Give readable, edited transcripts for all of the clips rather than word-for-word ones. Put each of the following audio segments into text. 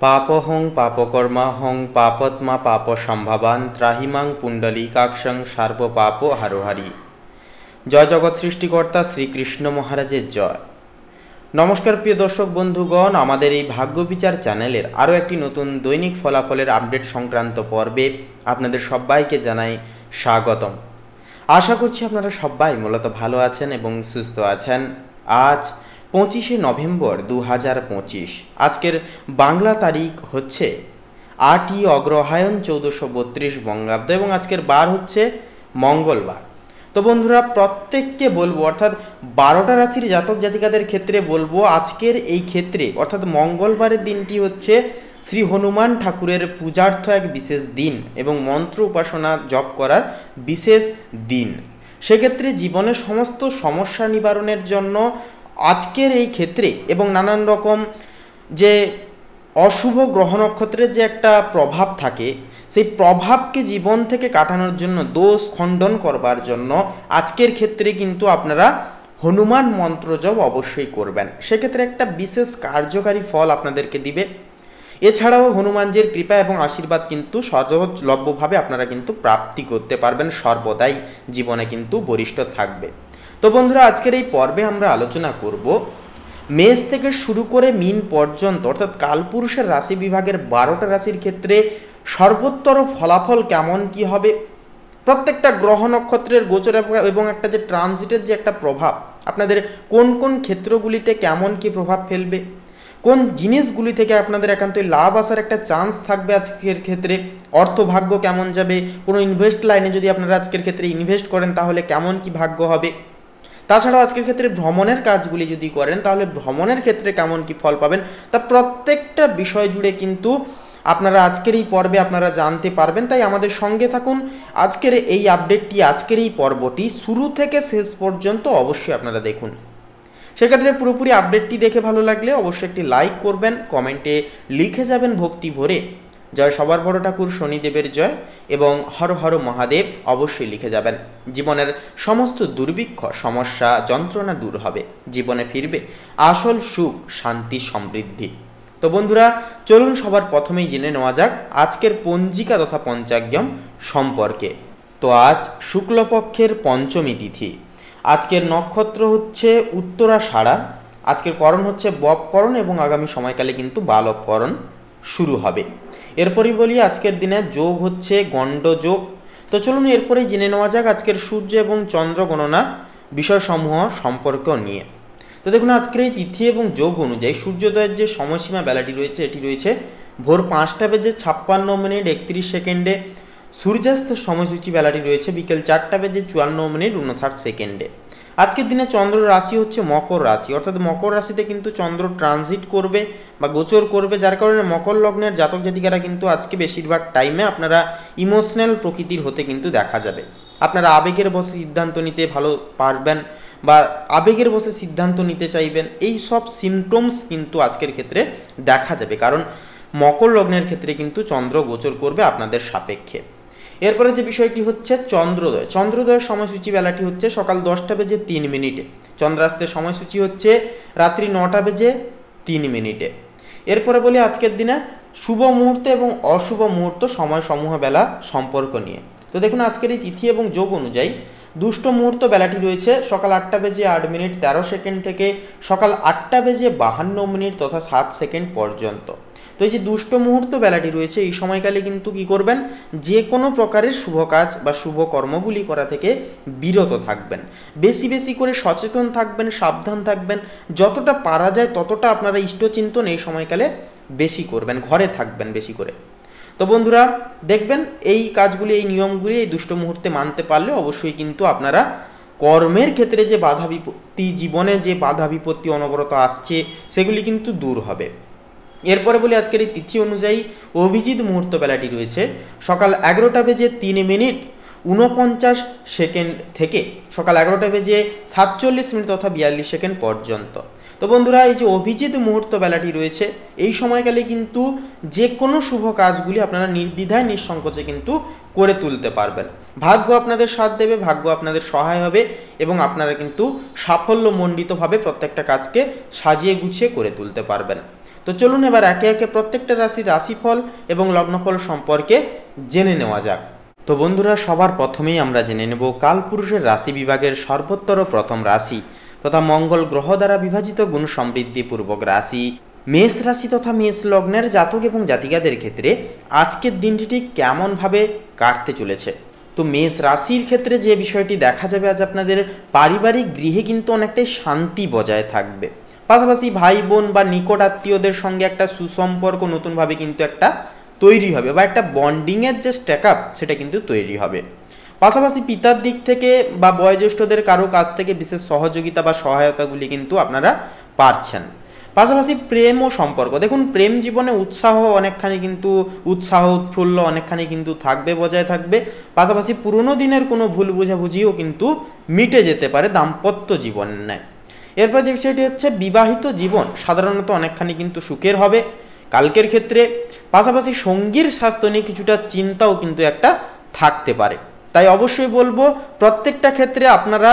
পাপহং পাপকর্মাহং পাপত্মা পাপ সম্ভাবান ত্রাহিমাং পুণ্ডলীকাক্ষং সার্ব পাপ হারোহারি। জয় জগৎ সৃষ্টিকর্তা শ্রীকৃষ্ণ মহারাজের জয়। নমস্কার প্রিয় দর্শক বন্ধুগণ, আমাদের এই ভাগ্য বিচার চ্যানেলের আরও একটি নতুন দৈনিক ফলাফলের আপডেট সংক্রান্ত পর্বে আপনাদের সবাইকে জানাই স্বাগতম। আশা করছি আপনারা সবাই মূলত ভালো আছেন এবং সুস্থ আছেন। আজ 25শে নভেম্বর 2025। আজকের বাংলা তারিখ হচ্ছে 8ই অগ্রহায়ণ 1432 বঙ্গাব্দ এবং আজকের বার হচ্ছে মঙ্গলবার। তো বন্ধুরা, প্রত্যেককে বলবো, অর্থাৎ 12টা রাশির জাতক জাতিকাদের ক্ষেত্রে বলবো, আজকের এই ক্ষেত্রে অর্থাৎ মঙ্গলবারের দিনটি হচ্ছে শ্রী হনুমান ঠাকুরের পূজার্থ এক বিশেষ দিন এবং মন্ত্র উপাসনা জপ করার বিশেষ দিন। সেক্ষেত্রে জীবনের সমস্ত সমস্যা নিবারণের জন্য আজকের এই ক্ষেত্রে এবং নানান রকম যে অশুভ গ্রহ নক্ষত্রের যে একটা প্রভাব থাকে, সেই প্রভাবকে জীবন থেকে কাটানোর জন্য, দোষ খণ্ডন করবার জন্য আজকের ক্ষেত্রে কিন্তু আপনারা হনুমান মন্ত্র জপ অবশ্যই করবেন। সেক্ষেত্রে একটা বিশেষ কার্যকারী ফল আপনাদেরকে দিবে। এছাড়াও হনুমানজির কৃপা এবং আশীর্বাদ কিন্তু সহজলভ্যভাবে আপনারা কিন্তু প্রাপ্তি করতে পারবেন, সর্বদাই জীবনে কিন্তু বরিষ্ঠ থাকবে। তো বন্ধুরা, আজকের এই পর্বে আমরা আলোচনা করব মেষ থেকে শুরু করে মীন পর্যন্ত অর্থাৎ কালপুরুষের রাশি বিভাগের 12টা রাশির ক্ষেত্রে সর্বোত্তর ফলাফল কেমন কি হবে, প্রত্যেকটা গ্রহ নক্ষত্রের গোচর এবং একটা যে ট্রানজিটের যে একটা প্রভাব আপনাদের কোন কোন ক্ষেত্রগুলিতে কেমন কি প্রভাব ফেলবে, কোন জিনিসগুলি থেকে আপনাদের একান্তই লাভ আসার একটা চান্স থাকবে আজকের ক্ষেত্রে, অর্থভাগ্য কেমন যাবে, কোনো ইনভেস্ট লাইনে যদি আপনারা আজকের ক্ষেত্রে ইনভেস্ট করেন তাহলে কেমন কি ভাগ্য হবে, তাছাড়াও আজকের ক্ষেত্রে ভ্রমণের কাজগুলি যদি করেন তাহলে ভ্রমণের ক্ষেত্রে কেমন কি ফল পাবেন, তা প্রত্যেকটা বিষয় জুড়ে কিন্তু আপনারা আজকের এই পর্বে আপনারা জানতে পারবেন। তাই আমাদের সঙ্গে থাকুন। আজকের এই আপডেটটি, আজকের এই পর্বটি শুরু থেকে শেষ পর্যন্ত অবশ্যই আপনারা দেখুন। সেক্ষেত্রে পুরোপুরি আপডেটটি দেখে ভালো লাগলে অবশ্যই একটি লাইক করবেন, কমেন্টে লিখে যাবেন ভক্তি ভরে জয় সবার বড় ঠাকুর শনিদেবের জয় এবং হর হর মহাদেব অবশ্যই লিখে যাবেন। জীবনের সমস্ত দুর্ভিক্ষ সমস্যা যন্ত্রণা দূর হবে, জীবনে ফিরবে আসল সুখ শান্তি সমৃদ্ধি। তো বন্ধুরা, চলুন সবার প্রথমেই জেনে নেওয়া যাক আজকের পঞ্জিকা তথা পঞ্চাগ্যম সম্পর্কে। তো আজ শুক্লপক্ষের পঞ্চমী তিথি, আজকের নক্ষত্র হচ্ছে উত্তরাষাঢ়া, আজকের করণ হচ্ছে বপকরণ এবং আগামী সময়কালে কিন্তু বালবকরণ শুরু হবে। এরপরই বলি আজকের দিনে যোগ হচ্ছে গণ্ডযোগ। তো চলুন এরপরেই জেনে নেওয়া যাক আজকের সূর্য এবং চন্দ্র গণনা বিষয়সমূহ সম্পর্ক নিয়ে। তো দেখুন, আজকের এই তিথি এবং যোগ অনুযায়ী সূর্যোদয়ের যে সময়সীমা বেলাটি রয়েছে এটি রয়েছে ভোর 5:56 সূর্যাস্তের সময়সূচি বেলাটি রয়েছে বিকেল 4:54 আজকের দিনে চন্দ্র রাশি হচ্ছে মকর রাশি, অর্থাৎ মকর রাশিতে কিন্তু চন্দ্র ট্রানজিট করবে বা গোচর করবে, যার কারণে মকর লগ্নের জাতক জাতিকারা কিন্তু আজকে বেশিরভাগ টাইমে আপনারা ইমোশনাল প্রকৃতির হতে কিন্তু দেখা যাবে। আপনারা আবেগের বসে সিদ্ধান্ত নিতে ভালো পারবেন বা আবেগের বসে সিদ্ধান্ত নিতে চাইবেন, এই সব সিমটমস কিন্তু আজকের ক্ষেত্রে দেখা যাবে, কারণ মকর লগ্নের ক্ষেত্রে কিন্তু চন্দ্র গোচর করবে আপনাদের সাপেক্ষে। এরপরে যে বিষয়টি হচ্ছে চন্দ্রোদয়, চন্দ্রোদয়ের সময়সূচি বেলাটি হচ্ছে সকাল 10:03, চন্দ্রাস্তের সময়সূচি হচ্ছে রাত্রি 9:03। এরপরে বলি আজকের দিনে শুভ মুহূর্ত এবং অশুভ মুহূর্ত সময়সমূহ বেলা সম্পর্ক নিয়ে। তো দেখুন, আজকের এই তিথি এবং যোগ অনুযায়ী দুষ্ট মুহূর্ত বেলাটি রয়েছে সকাল 8:08 থেকে সকাল 8:52 তথা 7 পর্যন্ত। তো এই যে দুষ্ট মুহূর্ত বেলাটি রয়েছে এই সময়কালে কিন্তু কি করবেন, যে কোনো প্রকারের শুভ কাজ বা শুভ কর্মগুলি করা থেকে বিরত থাকবেন, বেশি বেশি করে সচেতন থাকবেন, সাবধান থাকবেন, যতটা পারা যায় ততটা আপনারা ইষ্টচিন্তন এই সময়কালে বেশি করবেন, ঘরে থাকবেন বেশি করে। তো বন্ধুরা দেখবেন এই কাজগুলি, এই নিয়মগুলি এই দুষ্ট মুহূর্তে মানতে পারলে অবশ্যই কিন্তু আপনারা কর্মের ক্ষেত্রে যে বাধা বিপত্তি, জীবনে যে বাধা বিপত্তি অনবরত আসছে সেগুলি কিন্তু দূর হবে। এরপরে বলি আজকের এই তিথি অনুযায়ী অভিজিৎ মুহূর্ত বেলাটি রয়েছে সকাল 11:49 থেকে সকাল 11:47 তথা 42 পর্যন্ত। তো বন্ধুরা, এই যে অভিজিৎ মুহূর্ত বেলাটি রয়েছে এই সময়কালে কিন্তু যে কোনো শুভ কাজগুলি আপনারা নির্দ্বিধায় নিঃসংকোচে কিন্তু করে তুলতে পারবেন। ভাগ্য আপনাদের সাথ দেবে, ভাগ্য আপনাদের সহায় হবে এবং আপনারা কিন্তু সাফল্যমণ্ডিতভাবে প্রত্যেকটা কাজকে সাজিয়ে গুছিয়ে করে তুলতে পারবেন। তো চলুন এবার একে একে প্রত্যেকটা রাশির রাশিফল এবং লগ্নফল সম্পর্কে জেনে নেওয়া যাক। তো বন্ধুরা, সবার প্রথমেই আমরা জেনে নেব কালপুরুষের রাশি বিভাগের সর্বোত্তর প্রথম রাশি তথা মঙ্গল গ্রহ দ্বারা বিভাজিত গুণ সমৃদ্ধিপূর্বক রাশি মেষ রাশি তথা মেষ লগ্নের জাতক এবং জাতিকাদের ক্ষেত্রে আজকের দিনটি ঠিক কেমনভাবে কাটতে চলেছে। তো মেষ রাশির ক্ষেত্রে যে বিষয়টি দেখা যাবে, আজ আপনাদের পারিবারিক গৃহে কিন্তু অনেকটাই শান্তি বজায় থাকবে। পাশাপাশি ভাই বোন বা নিকট আত্মীয়দের সঙ্গে একটা সুসম্পর্ক নতুনভাবে কিন্তু একটা তৈরি হবে বা একটা বন্ডিংয়ের যে স্ট্যাকআপ সেটা কিন্তু তৈরি হবে। পাশাপাশি পিতার দিক থেকে বা বয়োজ্যেষ্ঠদের কারো কাছ থেকে বিশেষ সহযোগিতা বা সহায়তাগুলি কিন্তু আপনারা পাচ্ছেন। পাশাপাশি প্রেম ও সম্পর্ক, দেখুন প্রেম জীবনে উৎসাহ উৎফুল্ল অনেকখানি কিন্তু থাকবে, বজায় থাকবে। পাশাপাশি পুরনো দিনের কোনো ভুল বোঝাবুঝিও কিন্তু মিটে যেতে পারে দাম্পত্য জীবনের ন্যায়। এরপর যে বিষয়টি হচ্ছে বিবাহিত জীবন সাধারণত অনেকখানি কিন্তু সুখের হবে কালকের ক্ষেত্রে। পাশাপাশি সঙ্গীর স্বাস্থ্য নিয়ে কিছুটা চিন্তাও কিন্তু একটা থাকতে পারে। তাই অবশ্যই বলবো প্রত্যেকটা ক্ষেত্রে আপনারা,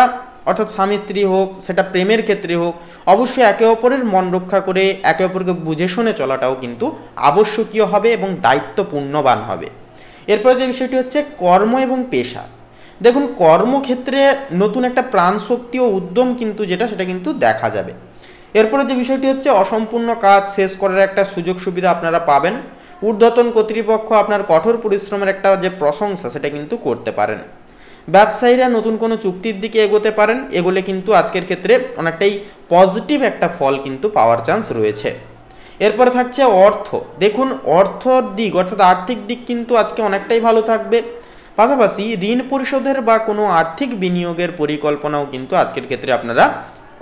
অর্থাৎ স্বামী স্ত্রী হোক, সেটা প্রেমের ক্ষেত্রে হোক, অবশ্যই একে অপরের মন রক্ষা করে একে অপরকে বুঝে শুনে চলাটাও কিন্তু আবশ্যকীয় হবে এবং দায়িত্বপূর্ণবান হবে। এরপরে যে বিষয়টি হচ্ছে কর্ম এবং পেশা, দেখুন কর্মক্ষেত্রে নতুন একটা প্রাণ শক্তি ও উদ্যম কিন্তু সেটা কিন্তু দেখা যাবে। এরপরে যে বিষয়টি হচ্ছে অসম্পূর্ণ কাজ শেষ করার একটা সুযোগ সুবিধা আপনারা পাবেন। ঊর্ধ্বতন কর্তৃপক্ষ আপনার কঠোর পরিশ্রমের একটা যে প্রশংসা সেটা কিন্তু করতে পারেন। ব্যবসায়ীরা নতুন কোনো চুক্তির দিকে এগোতে পারেন, এগোলে কিন্তু আজকের ক্ষেত্রে অনেকটাই পজিটিভ একটা ফল কিন্তু পাওয়ার চান্স রয়েছে। এরপরে থাকছে অর্থ, দেখুন অর্থর দিক অর্থাৎ আর্থিক দিক কিন্তু আজকে অনেকটাই ভালো থাকবে। পাশাপাশি ঋণ পরিশোধের বা কোনো আর্থিক বিনিয়োগের পরিকল্পনাও কিন্তু আজকের ক্ষেত্রে আপনারা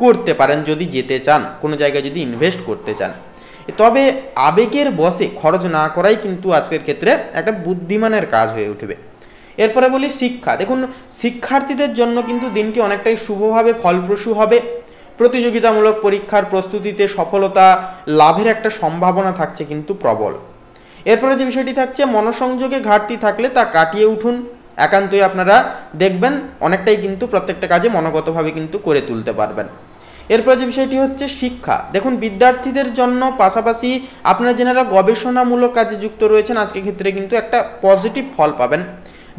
করতে পারেন যদি যেতে চান, কোনো জায়গায় যদি ইনভেস্ট করতে চান। তবে আবেগের বশে খরচ না করাই কিন্তু আজকের ক্ষেত্রে একটা বুদ্ধিমানের কাজ হয়ে উঠবে। এরপরে বলি শিক্ষা, দেখুন শিক্ষার্থীদের জন্য কিন্তু দিনটি অনেকটাই শুভভাবে ফলপ্রসূ হবে। প্রতিযোগিতামূলক পরীক্ষার প্রস্তুতিতে সফলতা লাভের একটা সম্ভাবনা থাকছে কিন্তু প্রবল। এরপরে যে বিষয়টি থাকছে মনোসংযোগে ঘাটতি থাকলে তা কাটিয়ে উঠুন, একান্তই আপনারা দেখবেন অনেকটাই কিন্তু প্রত্যেকটা কাজে মনোগতভাবে কিন্তু করে তুলতে পারবেন। এরপরে যে বিষয়টি হচ্ছে শিক্ষা, দেখুন বিদ্যার্থীদের জন্য পাশাপাশি আপনারা যারা গবেষণামূলক কাজে যুক্ত রয়েছেন আজকের ক্ষেত্রে কিন্তু একটা পজিটিভ ফল পাবেন।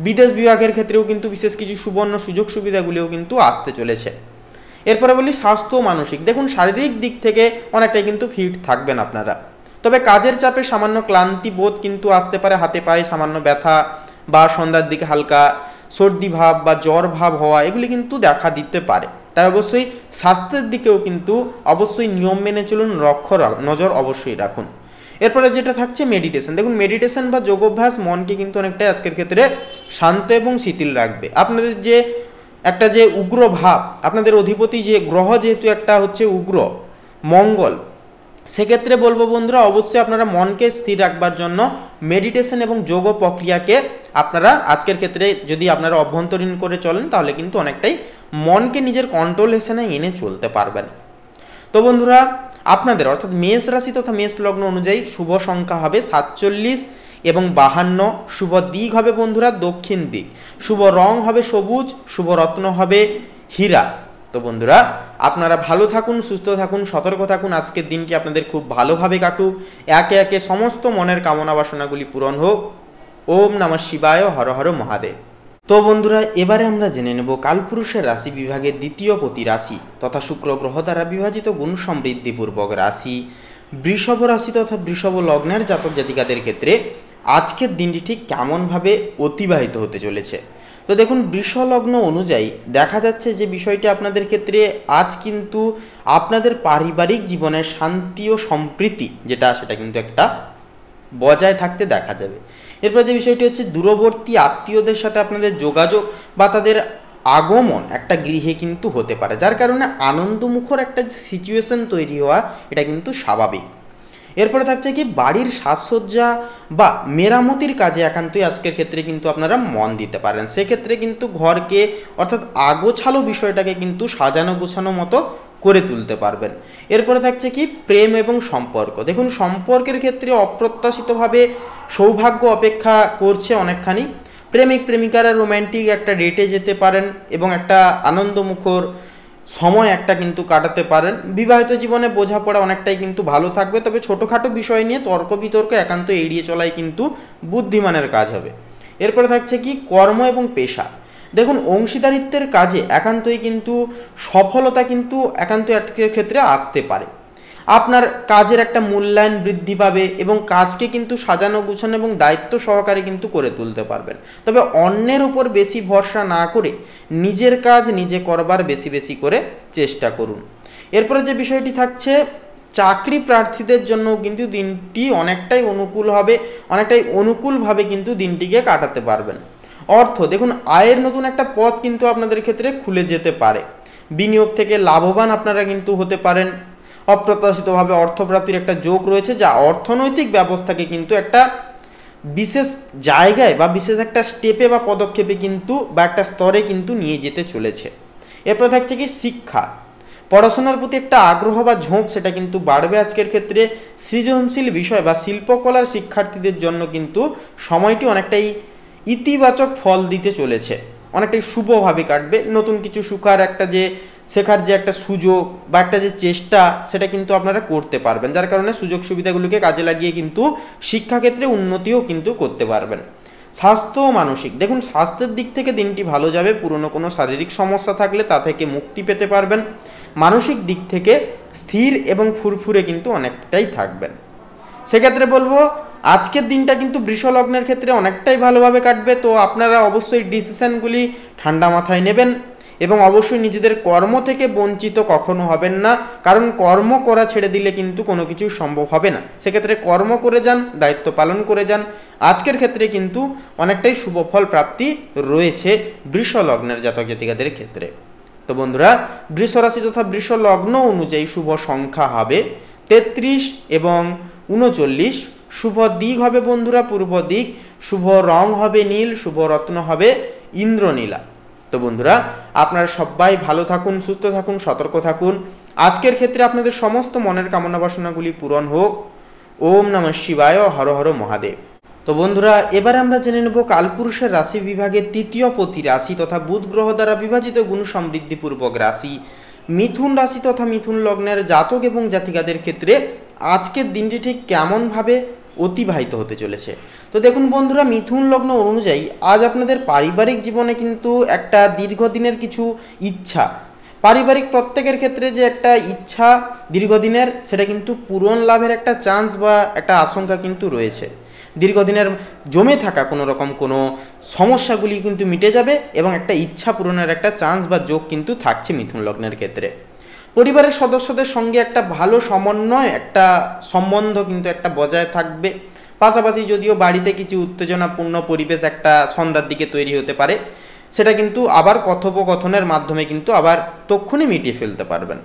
বিদেশ বিভাগের ক্ষেত্রেও কিন্তু বিশেষ কিছু সুবর্ণ সুযোগ সুবিধাগুলিও কিন্তু আসতে চলেছে। এরপরে বলি স্বাস্থ্য মানসিক, দেখুন শারীরিক দিক থেকে অনেকটাই কিন্তু ফিট থাকবেন আপনারা। তবে কাজের চাপে সামান্য ক্লান্তি বোধ কিন্তু আসতে পারে, হাতে পায়ে সামান্য ব্যথা বা সন্ধ্যার দিকে হালকা সর্দি ভাব বা জ্বর ভাব হওয়া এগুলি কিন্তু দেখা দিতে পারে। তাই অবশ্যই স্বাস্থ্যের দিকেও কিন্তু অবশ্যই নিয়ম মেনে চলুন, নজর অবশ্যই রাখুন। এরপরে যেটা থাকছে মেডিটেশন, দেখুন মেডিটেশন বা যোগাভ্যাস মনকে কিন্তু অনেকটাই আজকের ক্ষেত্রে শান্ত এবং শিথিল রাখবে। আপনাদের যে একটা যে উগ্র ভাব, আপনাদের অধিপতি যে গ্রহ যেহেতু একটা হচ্ছে উগ্র মঙ্গল, সেক্ষেত্রে বলবো বন্ধুরা অবশ্যই আপনারা মনকে স্থির রাখবার জন্য মেডিটেশন এবং যোগ প্রক্রিয়াকে আপনারা আজকের ক্ষেত্রে যদি আপনারা অভ্যন্তরীণ করে চলেন তাহলে কিন্তু অনেকটাই মনকে নিজের কন্ট্রোলেশনে এনে চলতে পারবেন। তো বন্ধুরা আপনাদের অর্থাৎ মেষ রাশি তথা মেষ লগ্ন অনুযায়ী শুভ সংখ্যা হবে 47 এবং 52, শুভ দিক হবে বন্ধুরা দক্ষিণ দিক, শুভ রং হবে সবুজ, শুভ রত্ন হবে হীরা। তো বন্ধুরা আপনারা ভালো থাকুন, সুস্থ থাকুন, সতর্ক থাকুন। আজকের দিনটি আপনাদের খুব ভালোভাবে কাটুক, একে একে সমস্ত মনের কামনা বাসনাগুলি পূরণ হোক। ওম নমঃ শিবায়, হর হর মহাদেব। তো বন্ধুরা এবারে আমরা জেনে নেব কালপুরুষের রাশি বিভাগের দ্বিতীয় পতি রাশি তথা শুক্র গ্রহ দ্বারা বিভাজিত গুণ সমৃদ্ধিপূর্বক রাশি বৃষভ রাশি তথা বৃষভ লগ্নের জাতক জাতিকাদের ক্ষেত্রে আজকের দিনটি ঠিক কেমনভাবে অতিবাহিত হতে চলেছে। তো দেখুন বৃষ লগ্ন অনুযায়ী দেখা যাচ্ছে যে বিষয়টি আপনাদের ক্ষেত্রে আজ কিন্তু আপনাদের পারিবারিক জীবনের শান্তি ও সম্প্রীতি সেটা কিন্তু একটা বজায় থাকতে দেখা যাবে। এরপর যে বিষয়টি হচ্ছে দূরবর্তী আত্মীয়দের সাথে আপনাদের যোগাযোগ বা তাদের আগমন একটা গৃহে কিন্তু হতে পারে, যার কারণে আনন্দমুখর একটা সিচুয়েশন তৈরি হওয়া এটা কিন্তু স্বাভাবিক। এরপরে থাকছে কি বাড়ির সাজসজ্জা বা মেরামতির কাজে একান্তই আজকের ক্ষেত্রে কিন্তু আপনারা মন দিতে পারেন। সেক্ষেত্রে কিন্তু ঘরকে অর্থাৎ আগোছালো বিষয়টাকে কিন্তু সাজানো গোছানো মতো করে তুলতে পারবেন। এরপরে থাকছে কি প্রেম এবং সম্পর্ক, দেখুন সম্পর্কের ক্ষেত্রে অপ্রত্যাশিতভাবে সৌভাগ্য অপেক্ষা করছে অনেকখানি। প্রেমিক প্রেমিকারা রোম্যান্টিক একটা ডেটে যেতে পারেন এবং একটা আনন্দমুখর সময় একটা কিন্তু কাটাতে পারেন। বিবাহিত জীবনে বোঝাপড়া অনেকটাই কিন্তু ভালো থাকবে, তবে ছোটোখাটো বিষয় নিয়ে তর্ক বিতর্ক একান্ত এড়িয়ে চলাই কিন্তু বুদ্ধিমানের কাজ হবে। এরপরে থাকছে কি কর্ম এবং পেশা। দেখুন, অংশীদারিত্বের কাজে একান্তই কিন্তু সফলতা কিন্তু একান্ত আজকের ক্ষেত্রে আসতে পারে। আপনার কাজের একটা মূল্যায়ন বৃদ্ধি পাবে এবং কাজকে কিন্তু সাজানো গুছানো এবং দায়িত্ব সহকারে কিন্তু করে তুলতে পারবেন। তবে অন্যের উপর বেশি ভরসা না করে নিজের কাজ নিজে করবার বেশি বেশি করে চেষ্টা করুন। এরপরে যে বিষয়টি থাকছে, চাকরি প্রার্থীদের জন্য কিন্তু দিনটি অনেকটাই অনুকূল হবে, অনেকটাই অনুকূলভাবে কিন্তু দিনটিকে কাটাতে পারবেন। অর্থ, দেখুন আয়ের নতুন একটা পথ কিন্তু আপনাদের ক্ষেত্রে খুলে যেতে পারে। বিনিয়োগ থেকে লাভবান আপনারা কিন্তু হতে পারেন। অপ্রত্যাশিতভাবে অর্থপ্রাপ্তির একটা যোগ রয়েছে, যা অর্থনৈতিক ব্যবস্থাকে কিন্তু একটা বিশেষ জায়গায় বা বিশেষ একটা স্টেপে বা পদক্ষেপে কিন্তু বা একটা স্তরে কিন্তু নিয়ে যেতে চলেছে। এরপর থাকছে কি শিক্ষা, পড়াশোনার প্রতি একটা আগ্রহ বা ঝোঁক সেটা কিন্তু বাড়বে আজকের ক্ষেত্রে। সৃজনশীল বিষয় বা শিল্পকলার শিক্ষার্থীদের জন্য কিন্তু সময়টি অনেকটাই ইতিবাচক ফল দিতে চলেছে, অনেকটাই শুভভাবে কাটবে। নতুন কিছু শেখার যে একটা সুযোগ বা একটা যে চেষ্টা সেটা কিন্তু আপনারা করতে পারবেন, যার কারণে সুযোগ সুবিধাগুলোকে কাজে লাগিয়ে কিন্তু শিক্ষাক্ষেত্রে উন্নতিও কিন্তু করতে পারবেন। স্বাস্থ্য ও মানসিক, দেখুন স্বাস্থ্যের দিক থেকে দিনটি ভালো যাবে। পুরনো কোনো শারীরিক সমস্যা থাকলে তা থেকে মুক্তি পেতে পারবেন। মানসিক দিক থেকে স্থির এবং ফুরফুরে কিন্তু অনেকটাই থাকবেন। সেক্ষেত্রে বলবো আজকের দিনটা কিন্তু বৃষ লগ্নের ক্ষেত্রে অনেকটাই ভালোভাবে কাটবে। তো আপনারা অবশ্যই ডিসিশনগুলি ঠান্ডা মাথায় নেবেন এবং অবশ্যই নিজেদের কর্ম থেকে বঞ্চিত কখনো হবেন না, কারণ কর্ম করা ছেড়ে দিলে কিন্তু কোনো কিছু সম্ভব হবে না। সেক্ষেত্রে কর্ম করে যান, দায়িত্ব পালন করে যান। আজকের ক্ষেত্রে কিন্তু অনেকটাই শুভ ফল প্রাপ্তি রয়েছে বৃষ লগ্নের জাতক জাতিকাদের ক্ষেত্রে। তো বন্ধুরা, বৃষ রাশি তথা বৃষ লগ্ন অনুযায়ী শুভ সংখ্যা হবে 33 এবং 39। শুভ দিক হবে বন্ধুরা পূর্ব দিক। শুভ রং হবে নীল। শুভ রত্ন হবে ইন্দ্রনীলা। তো বন্ধুরা, আপনারা সবাই ভালো থাকুন, সুস্থ থাকুন, সতর্ক থাকুন। আজকের ক্ষেত্রে আপনাদের সমস্ত মনের কামনা বাসনাগুলি পূরণ হোক। ওম নমঃ শিবায়, হর হর মহাদেব। তো বন্ধুরা, এবারে আমরা জেনে নেব কালপুরুষের রাশি বিভাগের তৃতীয় পতি রাশি তথা বুধ গ্রহ দ্বারা বিভাজিত গুণ সমৃদ্ধিপূর্বক রাশি মিথুন রাশি তথা মিথুন লগ্নের জাতক এবং জাতিকাদের ক্ষেত্রে আজকের দিনটি ঠিক কেমনভাবে অতিবাহিত হতে চলেছে। তো দেখুন বন্ধুরা, মিথুন লগ্ন অনুযায়ী আজ আপনাদের পারিবারিক জীবনে কিন্তু একটা দীর্ঘদিনের কিছু ইচ্ছা, পারিবারিক প্রত্যেকের ক্ষেত্রে যে একটা ইচ্ছা দীর্ঘদিনের, সেটা কিন্তু পূরণ লাভের একটা চান্স বা একটা আশঙ্কা কিন্তু রয়েছে। দীর্ঘদিনের জমে থাকা কোনো সমস্যাগুলি কিন্তু মিটে যাবে এবং একটা ইচ্ছা পূরণের একটা চান্স বা যোগ কিন্তু থাকছে মিথুন লগ্নের ক্ষেত্রে। পরিবারের সদস্যদের সঙ্গে একটা ভালো সমন্বয়, একটা সম্বন্ধ কিন্তু একটা বজায় থাকবে। পাশাপাশি যদিও বাড়িতে কিছু উত্তেজনাপূর্ণ পরিবেশ একটা সন্ধ্যার দিকে তৈরি হতে পারে, সেটা কিন্তু আবার কথোপকথনের মাধ্যমে কিন্তু আবার তক্ষুনি মিটিয়ে ফেলতে পারবেন।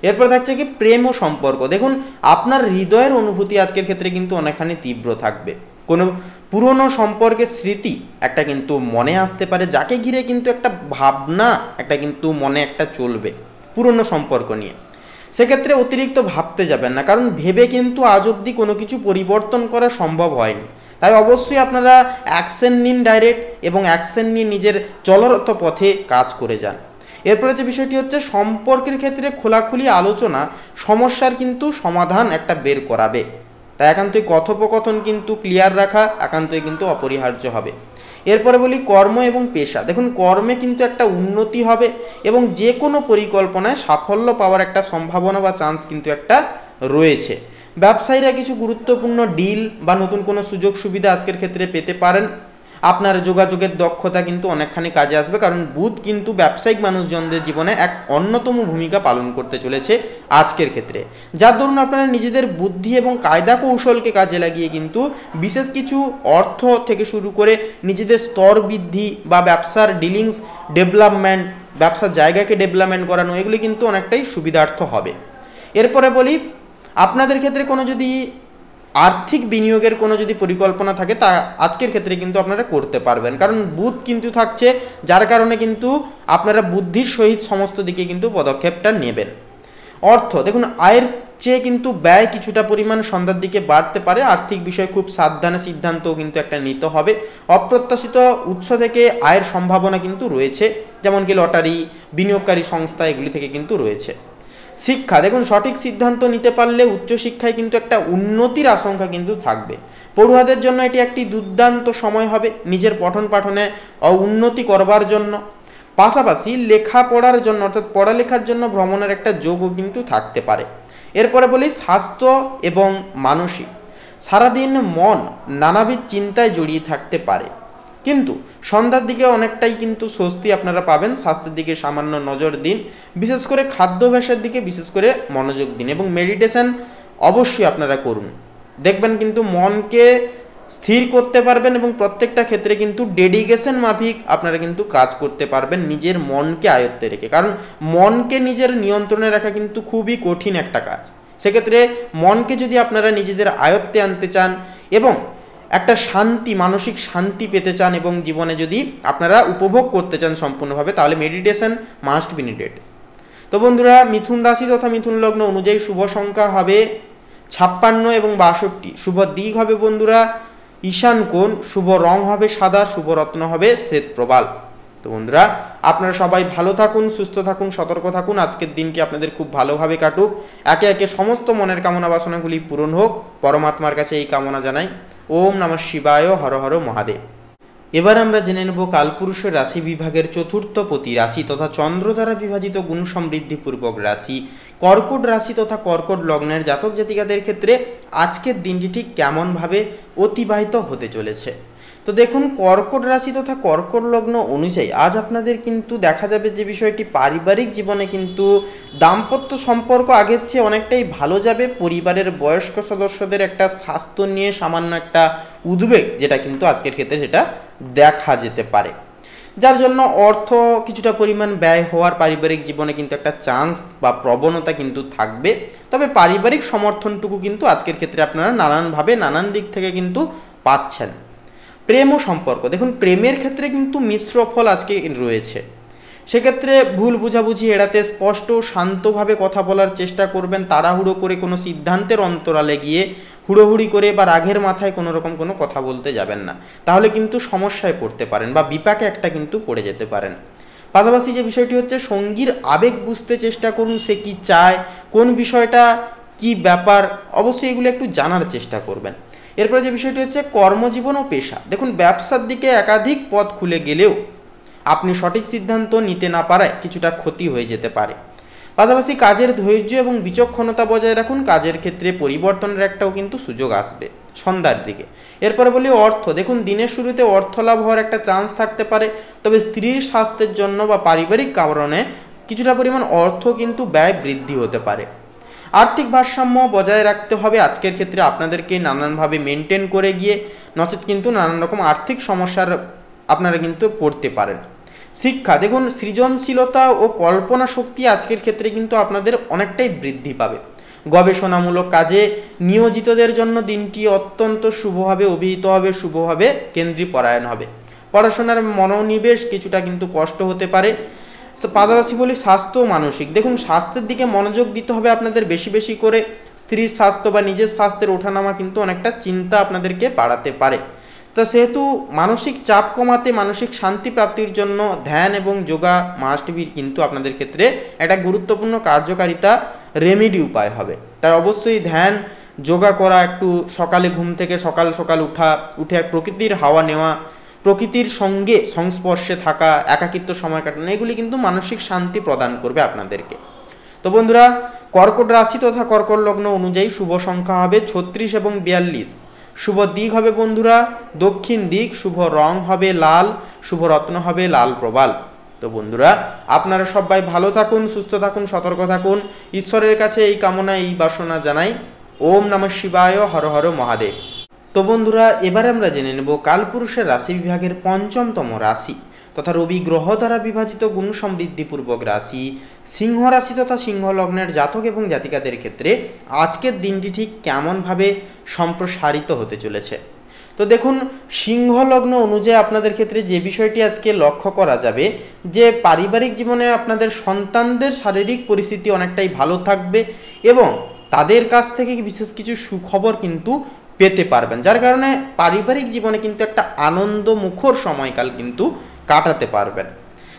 এরপর থাকছে কি প্রেম ও সম্পর্ক। দেখুন, আপনার হৃদয়ের অনুভূতি আজকের ক্ষেত্রে কিন্তু অনেকখানি তীব্র থাকবে। কোনো পুরনো সম্পর্কের স্মৃতি একটা কিন্তু মনে আসতে পারে, যাকে ঘিরে কিন্তু একটা ভাবনা একটা কিন্তু মনে একটা চলবে পুরনো সম্পর্ক নিয়ে। সেক্ষেত্রে অতিরিক্ত ভাবতে যাবেন না, কারণ ভেবে কিন্তু আজ অবধি কোনো কিছু পরিবর্তন করা সম্ভব হয়নি। তাই অবশ্যই আপনারা অ্যাকশন নিন ডাইরেক্ট, এবং অ্যাকশন নিয়ে নিজের চলরত পথে কাজ করে যান। এরপরে যে বিষয়টি হচ্ছে, সম্পর্কের ক্ষেত্রে খোলাখুলি আলোচনা সমস্যার কিন্তু সমাধান একটা বের করাবে। তাই একান্তই কথোপকথন কিন্তু ক্লিয়ার রাখা একান্তই কিন্তু অপরিহার্য হবে। এরপরে বলি কর্ম এবং পেশা। দেখুন, কর্মে কিন্তু একটা উন্নতি হবে এবং যে কোনো পরিকল্পনায় সাফল্য পাওয়ার একটা সম্ভাবনা বা চান্স কিন্তু একটা রয়েছে। ব্যবসায়ীরা কিছু গুরুত্বপূর্ণ ডিল বা নতুন কোনো সুযোগ সুবিধা আজকের ক্ষেত্রে পেতে পারেন। আপনার যোগাযোগের দক্ষতা কিন্তু অনেকখানি কাজে আসবে, কারণ বুধ কিন্তু ব্যবসায়িক মানুষজনদের জীবনে এক অন্যতম ভূমিকা পালন করতে চলেছে আজকের ক্ষেত্রে, যার দরুন আপনারা নিজেদের বুদ্ধি এবং কায়দা কৌশলকে কাজে লাগিয়ে কিন্তু বিশেষ কিছু অর্থ থেকে শুরু করে নিজেদের স্তর বৃদ্ধি বা ব্যবসার ডিলিংস ডেভেলপমেন্ট, ব্যবসার জায়গাকে ডেভেলপমেন্ট করানো, এগুলি কিন্তু অনেকটাই সুবিধার্থ হবে। এরপরে বলি, আপনাদের ক্ষেত্রে কোনো যদি আর্থিক বিনিয়োগের কোনো যদি পরিকল্পনা থাকে, তা আজকের ক্ষেত্রে কিন্তু আপনারা করতে পারবেন, কারণ বুধ কিন্তু থাকছে, যার কারণে কিন্তু আপনারা বুদ্ধির সহিত সমস্ত দিকে কিন্তু পদক্ষেপটা নেবেন। অর্থ, দেখুন আয়ের চেয়ে কিন্তু ব্যয় কিছুটা পরিমাণ সন্ধ্যার দিকে বাড়তে পারে। আর্থিক বিষয়ে খুব সাবধানে সিদ্ধান্তও কিন্তু একটা নিতে হবে। অপ্রত্যাশিত উৎস থেকে আয়ের সম্ভাবনা কিন্তু রয়েছে, যেমন কি লটারি, বিনিয়োগকারী সংস্থা, এগুলি থেকে কিন্তু রয়েছে। শিক্ষা, দেখুন সঠিক সিদ্ধান্ত নিতে পারলে উচ্চশিক্ষায় কিন্তু একটা উন্নতির আশঙ্কা কিন্তু থাকবে। পড়ুয়াদের জন্য এটি একটি দুর্দান্ত সময় হবে নিজের পঠন পাঠনে উন্নতি করবার জন্য। পাশাপাশি লেখাপড়ার জন্য অর্থাৎ পড়ালেখার জন্য ভ্রমণের একটা যোগও কিন্তু থাকতে পারে। এরপরে বলি স্বাস্থ্য এবং মানসিক। সারাদিন মন নানাবিধ চিন্তায় জড়িয়ে থাকতে পারে, কিন্তু সন্ধ্যার দিকে অনেকটাই কিন্তু স্বস্তি আপনারা পাবেন। স্বাস্থ্যের দিকে সামান্য নজর দিন, বিশেষ করে খাদ্যাভ্যাসের দিকে বিশেষ করে মনোযোগ দিন এবং মেডিটেশন অবশ্যই আপনারা করুন। দেখবেন কিন্তু মনকে স্থির করতে পারবেন এবং প্রত্যেকটা ক্ষেত্রে কিন্তু ডেডিকেশন মাফিক আপনারা কিন্তু কাজ করতে পারবেন নিজের মনকে আয়ত্তে রেখে। কারণ মনকে নিজের নিয়ন্ত্রণে রাখা কিন্তু খুবই কঠিন একটা কাজ। সেক্ষেত্রে মনকে যদি আপনারা নিজেদের আয়ত্তে আনতে চান এবং একটা শান্তি, মানসিক শান্তি পেতে চান এবং জীবনে যদি আপনারা উপভোগ করতে চান সম্পূর্ণভাবে, তাহলে মেডিটেশন মাস্ট বি নিডেড। তো বন্ধুরা, মিথুন রাশি তথা মিথুন লগ্ন অনুযায়ী শুভ সংখ্যা হবে 56 এবং 62। শুভ দিক হবে বন্ধুরা ঈশান কোণ, শুভ রং হবে সাদা, শুভ রত্ন হবে শ্বেত প্রবাল। তো বন্ধুরা, আপনারা সবাই ভালো থাকুন, সুস্থ থাকুন, সতর্ক থাকুন। আজকের দিনটি আপনাদের খুব ভালোভাবে কাটুক, একে একে সমস্ত মনের কামনা বাসনাগুলি পূরণ হোক, পরমাত্মার কাছে এই কামনা জানাই। ওম নমঃ শিবায়, হর হর মহাদেব। এবার আমরা জেনে নেব কালপুরুষের রাশি বিভাগের চতুর্থ পতি রাশি তথা চন্দ্র দ্বারা বিভাজিত গুণ সমৃদ্ধিপূর্বক রাশি কর্কট রাশি তথা কর্কট লগ্নের জাতক জাতিকাদের ক্ষেত্রে আজকের দিনটি ঠিক কেমনভাবে অতিবাহিত হতে চলেছে। তো দেখুন, কর্কট রাশি তথা কর্কট লগ্ন অনুযায়ী আজ আপনাদের কিন্তু দেখা যাবে যে বিষয়টি পারিবারিক জীবনে কিন্তু দাম্পত্য সম্পর্ক আগের চেয়ে অনেকটাই ভালো যাবে। পরিবারের বয়স্ক সদস্যদের একটা স্বাস্থ্য নিয়ে সামান্য একটা উদ্বেগ, যেটা কিন্তু আজকের ক্ষেত্রে সেটা দেখা যেতে পারে, যার জন্য অর্থ কিছুটা পরিমাণ ব্যয় হওয়ার পারিবারিক জীবনে কিন্তু একটা চান্স বা প্রবণতা কিন্তু থাকবে। তবে পারিবারিক সমর্থনটুকু কিন্তু আজকের ক্ষেত্রে আপনারা নানানভাবে নানান দিক থেকে কিন্তু পাচ্ছেন। প্রেম ও সম্পর্ক, দেখুন প্রেমের ক্ষেত্রে কিন্তু মিশ্র ফল আজকে রয়েছে। সেক্ষেত্রে ভুল বুঝাবুঝি এড়াতে স্পষ্ট শান্তভাবে কথা বলার চেষ্টা করবেন। তাড়াহুড়ো করে কোনো সিদ্ধান্তের অন্তরালে গিয়ে হুড়োহুড়ি করে বা রাগের মাথায় কোনো রকম কোনো কথা বলতে যাবেন না, তাহলে কিন্তু সমস্যায় পড়তে পারেন বা বিপাকে একটা কিন্তু পড়ে যেতে পারেন। পাশাপাশি যে বিষয়টি হচ্ছে, সঙ্গীর আবেগ বুঝতে চেষ্টা করুন, সে কি চায়, কোন বিষয়টা কি ব্যাপার, অবশ্যই এগুলো একটু জানার চেষ্টা করবেন। এরপরে যে বিষয়টি হচ্ছে কর্মজীবন ও পেশা, দেখুন ব্যবসার দিকে একাধিক পথ খুলে গেলেও আপনি সঠিক সিদ্ধান্ত নিতে না পারায় কিছুটা ক্ষতি হয়ে যেতে পারে। পাশাপাশি কাজের ধৈর্য এবং বিচক্ষণতা বজায় রাখুন, কাজের ক্ষেত্রে পরিবর্তনের একটাও কিন্তু সুযোগ আসবে সন্ধ্যার দিকে। এরপরে বলি অর্থ, দেখুন দিনের শুরুতে অর্থ লাভ হওয়ার একটা চান্স থাকতে পারে, তবে স্ত্রীর স্বাস্থ্যের জন্য বা পারিবারিক কারণে কিছুটা পরিমাণ অর্থ কিন্তু ব্যয় বৃদ্ধি হতে পারে। আর্থিক ভারসাম্য বজায় রাখতে হবে আজকের ক্ষেত্রে আপনাদেরকে নানানভাবে মেনটেন করে গিয়ে, নচেত কিন্তু নানান রকম আর্থিক সমস্যার আপনারা কিন্তু পড়তে পারেন। শিক্ষা, দেখুন সৃজনশীলতা ও কল্পনা শক্তি আজকের ক্ষেত্রে কিন্তু আপনাদের অনেকটাই বৃদ্ধি পাবে। গবেষণামূলক কাজে নিয়োজিতদের জন্য দিনটি অত্যন্ত শুভভাবে অভিহিত হবে, শুভভাবে কেন্দ্রীপরায়ণ হবে। পড়াশোনার মনোনিবেশ কিছুটা কিন্তু কষ্ট হতে পারে। পাশাপাশি বলি স্বাস্থ্য ও মানসিক, দেখুন স্বাস্থ্যের দিকে মনোযোগ দিতে হবে আপনাদের বেশি বেশি করে। স্ত্রীর স্বাস্থ্য বা নিজের স্বাস্থ্যের ওঠানামা কিন্তু অনেকটা চিন্তা আপনাদেরকে বাড়াতে পারে। তা সেহেতু মানসিক চাপ কমাতে, মানসিক শান্তি প্রাপ্তির জন্য ধ্যান এবং যোগা মাস্ট বি কিন্তু আপনাদের ক্ষেত্রে একটা গুরুত্বপূর্ণ কার্যকারিতা রেমেডি উপায় হবে। তাই অবশ্যই ধ্যান যোগা করা, একটু সকালে ঘুম থেকে সকাল সকাল উঠে প্রকৃতির হাওয়া নেওয়া, প্রকৃতির সঙ্গে সংস্পর্শে থাকা, একাকিত্ব সময় কাটানো, এগুলি কিন্তু মানসিক শান্তি প্রদান করবে আপনাদেরকে। তো বন্ধুরা, কর্কট রাশি তথা কর্কট লগ্ন অনুযায়ী শুভ সংখ্যা হবে 36 এবং 42। শুভ দিক হবে বন্ধুরা দক্ষিণ দিক, শুভ রং হবে লাল, শুভ রত্ন হবে লাল প্রবাল। তো বন্ধুরা, আপনারা সবাই ভালো থাকুন, সুস্থ থাকুন, সতর্ক থাকুন। ঈশ্বরের কাছে এই কামনা, এই বাসনা জানাই। ওম নমঃ শিবায়, হর হর মহাদেব। তো বন্ধুরা, এবারে আমরা জেনে নেব কালপুরুষের রাশি বিভাগের পঞ্চমতম রাশি তথা রবি গ্রহ দ্বারা বিভাজিত গুণ সমৃদ্ধিপূর্বক রাশি সিংহ রাশি তথা সিংহ লগ্নের জাতক এবং জাতিকাদের ক্ষেত্রে আজকের দিনটি ঠিক কেমনভাবে সম্প্রসারিত হতে চলেছে। তো দেখুন, সিংহ লগ্ন অনুযায়ী আপনাদের ক্ষেত্রে যে বিষয়টি আজকে লক্ষ্য করা যাবে যে পারিবারিক জীবনে আপনাদের সন্তানদের শারীরিক পরিস্থিতি অনেকটাই ভালো থাকবে এবং তাদের কাছ থেকে বিশেষ কিছু সুখবর কিন্তু পেতে পারবেন, যার কারণে পারিবারিক জীবনে কিন্তু একটা আনন্দমুখর সময়কাল কিন্তু কাটাতে পারবেন।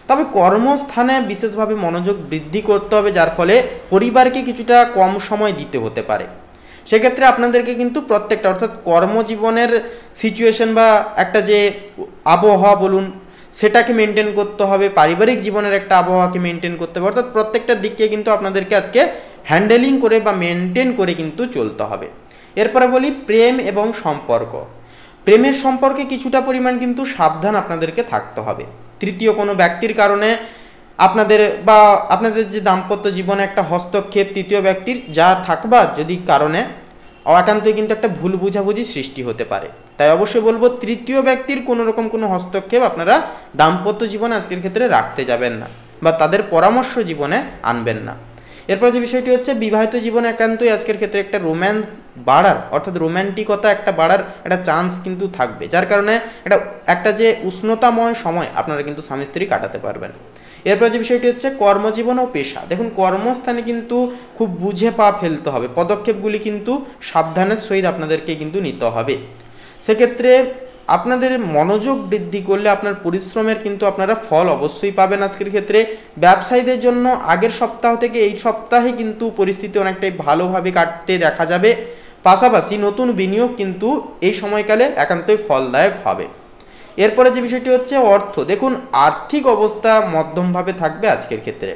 তবে কর্মস্থানে বিশেষভাবে মনোযোগ বৃদ্ধি করতে হবে, যার ফলে পরিবারকে কিছুটা কম সময় দিতে হতে পারে। সেক্ষেত্রে আপনাদেরকে কিন্তু প্রত্যেকটা অর্থাৎ কর্মজীবনের সিচুয়েশন বা একটা যে আবহাওয়া বলুন সেটাকে মেনটেন করতে হবে, পারিবারিক জীবনের একটা আবহাওয়াকে মেনটেন করতে হবে, অর্থাৎ প্রত্যেকটা দিককে কিন্তু আপনাদেরকে আজকে হ্যান্ডেলিং করে বা মেনটেন করে কিন্তু চলতে হবে। এরপরে বলি প্রেম এবং সম্পর্ক। প্রেমের সম্পর্কে কিছুটা পরিমাণ কিন্তু সাবধান আপনাদেরকে থাকতে হবে। তৃতীয় কোনো ব্যক্তির কারণে আপনাদের যে দাম্পত্য জীবনে একটা হস্তক্ষেপ তৃতীয় ব্যক্তির যা থাকবা যদি কারণে একান্তই কিন্তু একটা ভুল বুঝাবুঝি সৃষ্টি হতে পারে। তাই অবশ্যই বলবো তৃতীয় ব্যক্তির কোনো রকম কোনো হস্তক্ষেপ আপনারা দাম্পত্য জীবনে আজকের ক্ষেত্রে রাখতে যাবেন না বা তাদের পরামর্শ জীবনে আনবেন না। এরপর যে বিষয়টি হচ্ছে বিবাহিত জীবনে একান্তই আজকের ক্ষেত্রে একটা রোম্যান্স বাড়ার অর্থাৎ রোম্যান্টিকতা একটা বাড়ার একটা চান্স কিন্তু থাকবে, যার কারণে একটা যে উষ্ণতাময় সময় আপনারা কিন্তু স্বামী স্ত্রী কাটাতে পারবেন। এরপর যে বিষয়টি হচ্ছে কর্মজীবন ও পেশা। দেখুন, কর্মস্থানে কিন্তু খুব বুঝে পা ফেলতে হবে, পদক্ষেপগুলি কিন্তু সাবধানের সহিত আপনাদেরকে কিন্তু নিতে হবে। সেক্ষেত্রে আপনাদের মনোযোগ বৃদ্ধি করলে আপনার পরিশ্রমের কিন্তু আপনারা ফল অবশ্যই পাবেন। আজকের ক্ষেত্রে ব্যবসায়ীদের জন্য আগের সপ্তাহ থেকে এই সপ্তাহে কিন্তু পরিস্থিতি অনেকটাই ভালোভাবে কাটতে দেখা যাবে। পাশাপাশি নতুন বিনিয়োগ কিন্তু এই সময়কালে একান্তই ফলদায়ক হবে। এরপরে যে বিষয়টি হচ্ছে অর্থ। দেখুন, আর্থিক অবস্থা মধ্যমভাবে থাকবে আজকের ক্ষেত্রে,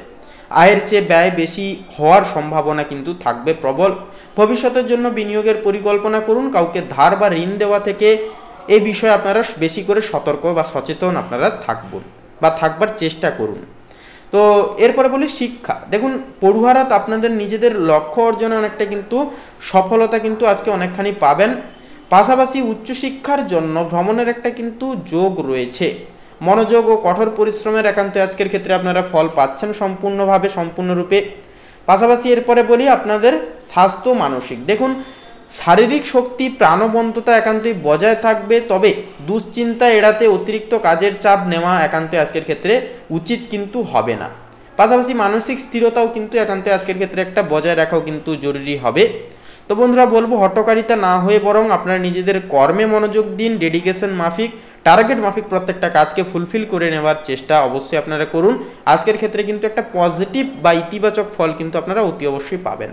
আয়ের চেয়ে ব্যয় বেশি হওয়ার সম্ভাবনা কিন্তু থাকবে প্রবল। ভবিষ্যতের জন্য বিনিয়োগের পরিকল্পনা করুন, কাউকে ধার বা ঋণ দেওয়া থেকে এই বিষয়ে আপনারা বেশি করে সতর্ক বা সচেতন আপনারা থাকবার চেষ্টা করুন। তো এরপরে বলি শিক্ষা। দেখুন, পড়ুয়ারা আপনাদের নিজেদের লক্ষ্য অর্জনে অনেকটা কিন্তু সফলতা কিন্তু আজকে অনেকখানি পাবেন। পাশাপাশি উচ্চশিক্ষার জন্য ভ্রমণের একটা কিন্তু যোগ রয়েছে। মনোযোগ ও কঠোর পরিশ্রমের একান্তে আজকের ক্ষেত্রে আপনারা ফল পাচ্ছেন সম্পূর্ণরূপে। পাশাপাশি এরপরে বলি আপনাদের স্বাস্থ্য মানসিক। দেখুন, শারীরিক শক্তি প্রাণবন্ততা একান্তই বজায় থাকবে, তবে দুশ্চিন্তা এড়াতে অতিরিক্ত কাজের চাপ নেওয়া একান্তে আজকের ক্ষেত্রে উচিত কিন্তু হবে না। পাশাপাশি মানসিক স্থিরতাও কিন্তু একান্তে আজকের ক্ষেত্রে একটা বজায় রাখাও কিন্তু জরুরি হবে। তো বন্ধুরা বলবো হটকারিতা না হয়ে বরং আপনারা নিজেদের কর্মে মনোযোগ দিন, ডেডিকেশন মাফিক টার্গেট মাফিক প্রত্যেকটা কাজকে ফুলফিল করে নেওয়ার চেষ্টা অবশ্যই আপনারা করুন। আজকের ক্ষেত্রে কিন্তু একটা পজিটিভ বা ইতিবাচক ফল কিন্তু আপনারা অতি অবশ্যই পাবেন।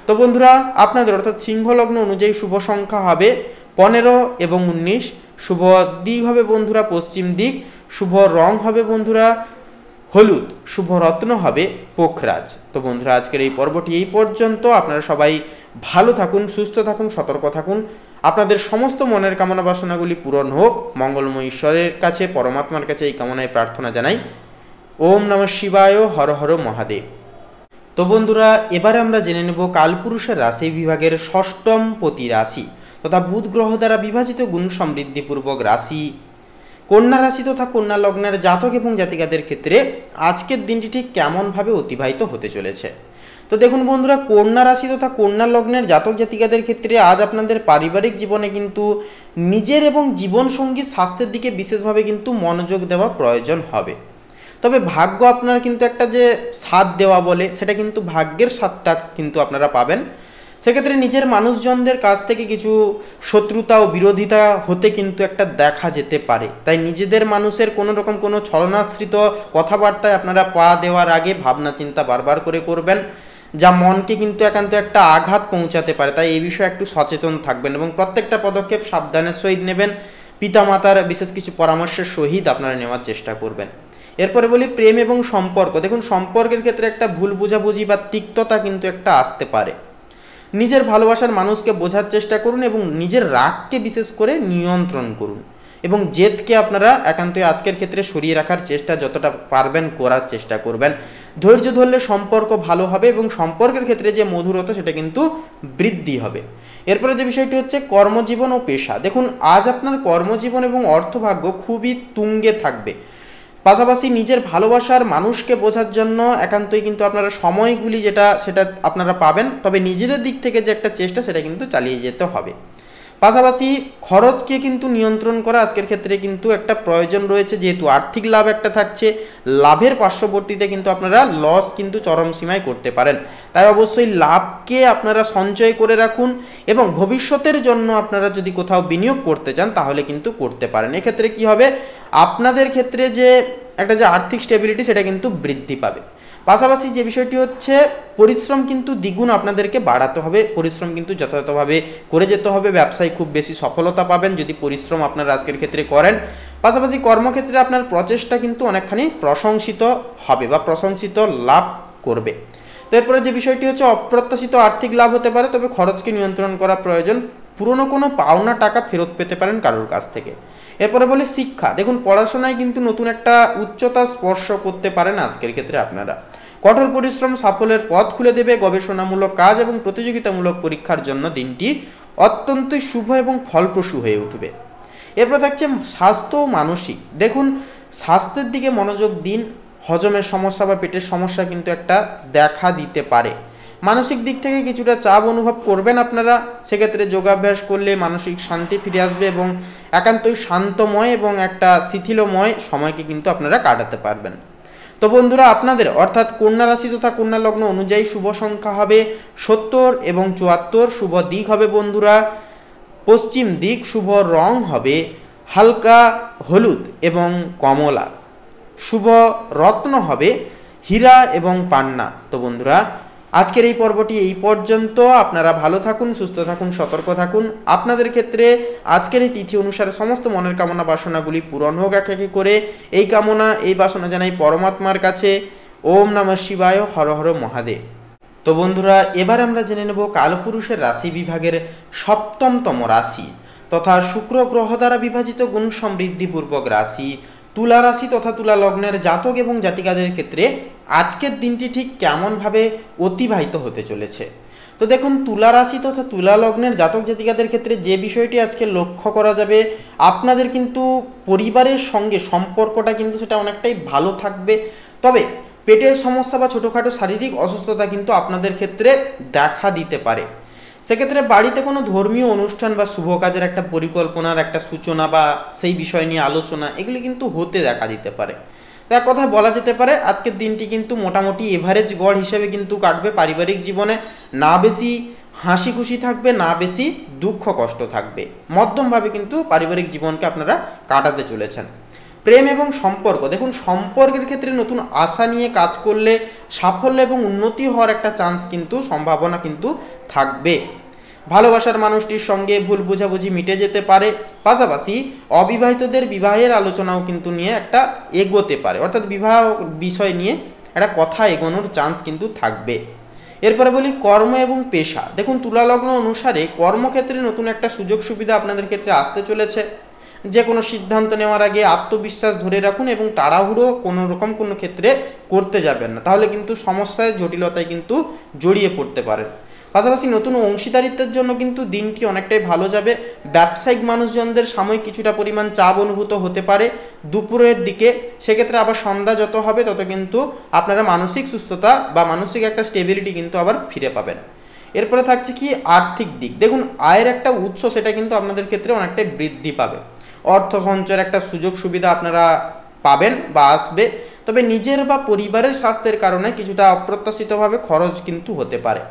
তো বন্ধুরা আপনাদের অর্থাৎ সিংহ লগ্ন অনুযায়ী শুভ সংখ্যা হবে 15 এবং 19, শুভ দিক হবে বন্ধুরা পশ্চিম দিক, শুভ রং হবে বন্ধুরা হলুদ, শুভ রত্ন হবে পোখরাজ। তো বন্ধুরা আজকের এই পর্বটি এই পর্যন্ত। আপনারা সবাই ভালো থাকুন, সুস্থ থাকুন, সতর্ক থাকুন। আপনাদের সমস্ত মনের কামনা বাসনাগুলি পূরণ হোক। মঙ্গলময় ঈশ্বরের কাছে, পরমাত্মার কাছে এই কামনায় প্রার্থনা জানাই। ওম নমঃ শিবায়, হর হর মহাদেব। তো বন্ধুরা এবারে আমরা জেনে নেব কালপুরুষের রাশি বিভাগের ষষ্ঠম পতি রাশি তথা বুধ গ্রহ দ্বারা বিভাজিত গুণ সমৃদ্ধিপূর্বক রাশি কন্যা রাশি তথা কন্যা লগ্নের জাতক এবং জাতিকাদের ক্ষেত্রে আজকের দিনটি ঠিক কেমনভাবে অতিবাহিত হতে চলেছে। তো দেখুন বন্ধুরা, কন্যা রাশি তথা কন্যা লগ্নের জাতক জাতিকাদের ক্ষেত্রে আজ আপনাদের পারিবারিক জীবনে কিন্তু নিজের এবং জীবনসঙ্গীর স্বাস্থ্যের দিকে বিশেষভাবে কিন্তু মনোযোগ দেওয়া প্রয়োজন হবে। তবে ভাগ্য আপনার কিন্তু একটা যে সাথ দেওয়া বলে সেটা কিন্তু ভাগ্যের সাথটা কিন্তু আপনারা পাবেন। সেক্ষেত্রে নিজের মানুষজনদের কাছ থেকে কিছু শত্রুতা ও বিরোধিতা হতে কিন্তু একটা দেখা যেতে পারে। তাই নিজেদের মানুষের কোনো রকম কোনো ছলনাশ্রিত কথাবার্তায় আপনারা পা দেওয়ার আগে ভাবনা চিন্তা বারবার করে করবেন, যা মনকে কিন্তু একান্ত একটা আঘাত পৌঁছাতে পারে। তাই এই বিষয়ে একটু সচেতন থাকবেন এবং প্রত্যেকটা পদক্ষেপ সাবধানের সহিত নেবেন। পিতামাতার বিশেষ কিছু পরামর্শের সহিত আপনারা নেওয়ার চেষ্টা করবেন। এরপরে বলি প্রেম এবং সম্পর্ক। দেখুন, সম্পর্কের ক্ষেত্রে একটা ভুল বোঝাবুঝি বা তিক্ততা কিন্তু একটা আসতে পারে। নিজের ভালোবাসার মানুষকে বোঝার চেষ্টা করুন এবং নিজের রাগকে বিশেষ করে নিয়ন্ত্রণ করুন এবং জেদকে আপনারা একান্তই আজকের ক্ষেত্রে সরিয়ে রাখার চেষ্টা যতটা পারবেন করার চেষ্টা করবেন। ধৈর্য ধরলে সম্পর্ক ভালো হবে এবং সম্পর্কের ক্ষেত্রে যে মধুরতা সেটা কিন্তু বৃদ্ধি হবে। এরপরে যে বিষয়টি হচ্ছে কর্মজীবন ও পেশা। দেখুন, আজ আপনার কর্মজীবন এবং অর্থভাগ্য খুবই তুঙ্গে থাকবে। পাশাপাশি নিজের ভালোবাসার মানুষকে বোঝার জন্য একান্তই কিন্তু আপনারা সময়গুলি সেটা আপনারা পাবেন, তবে নিজেদের দিক থেকে যে একটা চেষ্টা সেটা কিন্তু চালিয়ে যেতে হবে। পাশাপাশি খরচকে কিন্তু নিয়ন্ত্রণ করা আজকের ক্ষেত্রে কিন্তু একটা প্রয়োজন রয়েছে, যেহেতু আর্থিক লাভ একটা থাকছে, লাভের পার্শ্ববর্তীতে কিন্তু আপনারা লস কিন্তু চরম সীমায় করতে পারেন। তাই অবশ্যই লাভকে আপনারা সঞ্চয় করে রাখুন এবং ভবিষ্যতের জন্য আপনারা যদি কোথাও বিনিয়োগ করতে চান তাহলে কিন্তু করতে পারেন। এক্ষেত্রে কি হবে, আপনাদের ক্ষেত্রে যে একটা যে আর্থিক স্টেবিলিটি সেটা কিন্তু বৃদ্ধি পাবে। পাশাপাশি যে বিষয়টি হচ্ছে, পরিশ্রম কিন্তু দ্বিগুণ আপনাদেরকে বাড়াতে হবে, পরিশ্রম কিন্তু যথাযথভাবে করে যেতে হবে। ব্যবসায় খুব বেশি সফলতা পাবেন যদি পরিশ্রম আপনারা আজকের ক্ষেত্রে করেন। পাশাপাশি কর্মক্ষেত্রে আপনার প্রচেষ্টা কিন্তু অনেকখানি প্রশংসিত হবে বা প্রশংসিত লাভ করবে। তো এরপরে যে বিষয়টি হচ্ছে, অপ্রত্যাশিত আর্থিক লাভ হতে পারে, তবে খরচকে নিয়ন্ত্রণ করা প্রয়োজন। পুরনো কোনো পাওনা টাকা ফেরত পেতে পারেন কারোর কাছ থেকে। এরপরে বলি শিক্ষা। দেখুন, পড়াশোনায় কিন্তু নতুন একটা উচ্চতা স্পর্শ করতে পারেন আজকের ক্ষেত্রে আপনারা। কঠোর পরিশ্রম সাফল্যের পথ খুলে দেবে। গবেষণামূলক কাজ এবং প্রতিযোগিতামূলক পরীক্ষার জন্য দিনটি অত্যন্তই শুভ এবং ফলপ্রসূ হয়ে উঠবে। এরপর থাকছে স্বাস্থ্য ও মানসিক। দেখুন, স্বাস্থ্যের দিকে মনোযোগ দিন। হজমের সমস্যা বা পেটের সমস্যা কিন্তু একটা দেখা দিতে পারে। মানসিক দিক থেকে কিছুটা চাপ অনুভব করবেন আপনারা। সেক্ষেত্রে যোগাভ্যাস করলে মানসিক শান্তি ফিরে আসবে এবং একান্তই শান্তময় এবং একটা শিথিলময় সময়কে কিন্তু আপনারা কাটাতে পারবেন। তো বন্ধুরা, আপনাদের অর্থাৎ কন্যা রাশি তথা কন্যা লগ্ন অনুযায়ী শুভ সংখ্যা হবে 70 এবং 74। শুভ দিক হবে বন্ধুরা পশ্চিম দিক। শুভ রং হবে হালকা হলুদ এবং কমলা। শুভ রত্ন হবে হীরা এবং পান্না। তো বন্ধুরা, আজকের এই পর্বটি এই পর্যন্ত। আপনারা ভালো থাকুন, সুস্থ থাকুন, সতর্ক থাকুন। আপনাদের ক্ষেত্রে আজকের এই তিথি অনুসারে সমস্ত মনের কামনা বাসনাগুলি পূরণ হোক এক একে করে। এই কামনা, এই বাসনা জানাই পরমাত্মার কাছে। ওম নমঃ শিবায়, হর হর মহাদেব। তো বন্ধুরা, এবার আমরা জেনে নেব কালপুরুষের রাশি বিভাগের সপ্তমতম রাশি তথা শুক্র গ্রহ দ্বারা বিভাজিত গুণ সমৃদ্ধিপূর্বক রাশি তুলা রাশি তথা তুলা লগ্নের জাতক এবং জাতিকাদের ক্ষেত্রে আজকের দিনটি ঠিক কেমনভাবে অতিবাহিত হতে চলেছে। তো দেখুন, তুলা রাশি তথা তুলা লগ্নের জাতক জাতিকাদের ক্ষেত্রে যে বিষয়টি আজকে লক্ষ্য করা যাবে, আপনাদের কিন্তু পরিবারের সঙ্গে সম্পর্কটা কিন্তু সেটা অনেকটাই ভালো থাকবে। তবে পেটের সমস্যা বা ছোটোখাটো শারীরিক অসুস্থতা কিন্তু আপনাদের ক্ষেত্রে দেখা দিতে পারে। সেক্ষেত্রে বাড়িতে কোনো ধর্মীয় অনুষ্ঠান বা শুভ কাজের একটা পরিকল্পনার একটা সূচনা বা সেই বিষয় নিয়ে আলোচনা, এগুলি কিন্তু হতে দেখা দিতে পারে। তো এক কথায় বলা যেতে পারে আজকের দিনটি কিন্তু মোটামুটি এভারেজ গড় হিসেবে কিন্তু কাটবে পারিবারিক জীবনে। না বেশি হাসি খুশি থাকবে, না বেশি দুঃখ কষ্ট থাকবে, মধ্যমভাবে কিন্তু পারিবারিক জীবনকে আপনারা কাটাতে চলেছেন। প্রেম এবং সম্পর্ক। দেখুন, সম্পর্কের ক্ষেত্রে নতুন আশা নিয়ে কাজ করলে সাফল্য এবং উন্নতি হওয়ার একটা চান্স কিন্তু সম্ভাবনা কিন্তু থাকবে। ভালোবাসার মানুষটির সঙ্গে ভুল বোঝাবুঝি মিটে যেতে পারে। পাশাপাশি অবিবাহিতদের বিবাহের আলোচনাও কিন্তু নিয়ে একটা এগোতে পারে, অর্থাৎ বিবাহ বিষয় নিয়ে একটা কথা এগোনোর চান্স কিন্তু থাকবে। এরপরে বলি কর্ম এবং পেশা। দেখুন, তুলা লগ্ন অনুসারে কর্মক্ষেত্রে নতুন একটা সুযোগ সুবিধা আপনাদের ক্ষেত্রে আসতে চলেছে। যে কোনো সিদ্ধান্ত নেওয়ার আগে আত্মবিশ্বাস ধরে রাখুন এবং তাড়াহুড়ো কোনো রকম কোনো ক্ষেত্রে করতে যাবেন না, তাহলে কিন্তু সমস্যায় জটিলতায় কিন্তু জড়িয়ে পড়তে পারেন। পাশাপাশি নতুন অংশীদারিত্বের জন্য কিন্তু দিনটি অনেকটাই ভালো যাবে। ব্যবসায়িক মানুষজনদের সাময়িক কিছুটা পরিমাণ চাপ অনুভূত হতে পারে দুপুরের দিকে। সেক্ষেত্রে আবার সন্ধ্যা যত হবে তত কিন্তু আপনারা মানসিক সুস্থতা বা মানসিক একটা স্টেবিলিটি কিন্তু আবার ফিরে পাবেন। এরপরে থাকছে কি আর্থিক দিক। দেখুন, আয়ের একটা উৎস সেটা কিন্তু আপনাদের ক্ষেত্রে অনেকটাই বৃদ্ধি পাবে। অর্থ সঞ্চয়ের একটা সুযোগ সুবিধা আপনারা পাবেন বা আসবে। তবে নিজের বা পরিবারের স্বাস্থ্যের কারণে কিছুটা অপ্রত্যাশিতভাবে খরচ কিন্তু হতে পারে।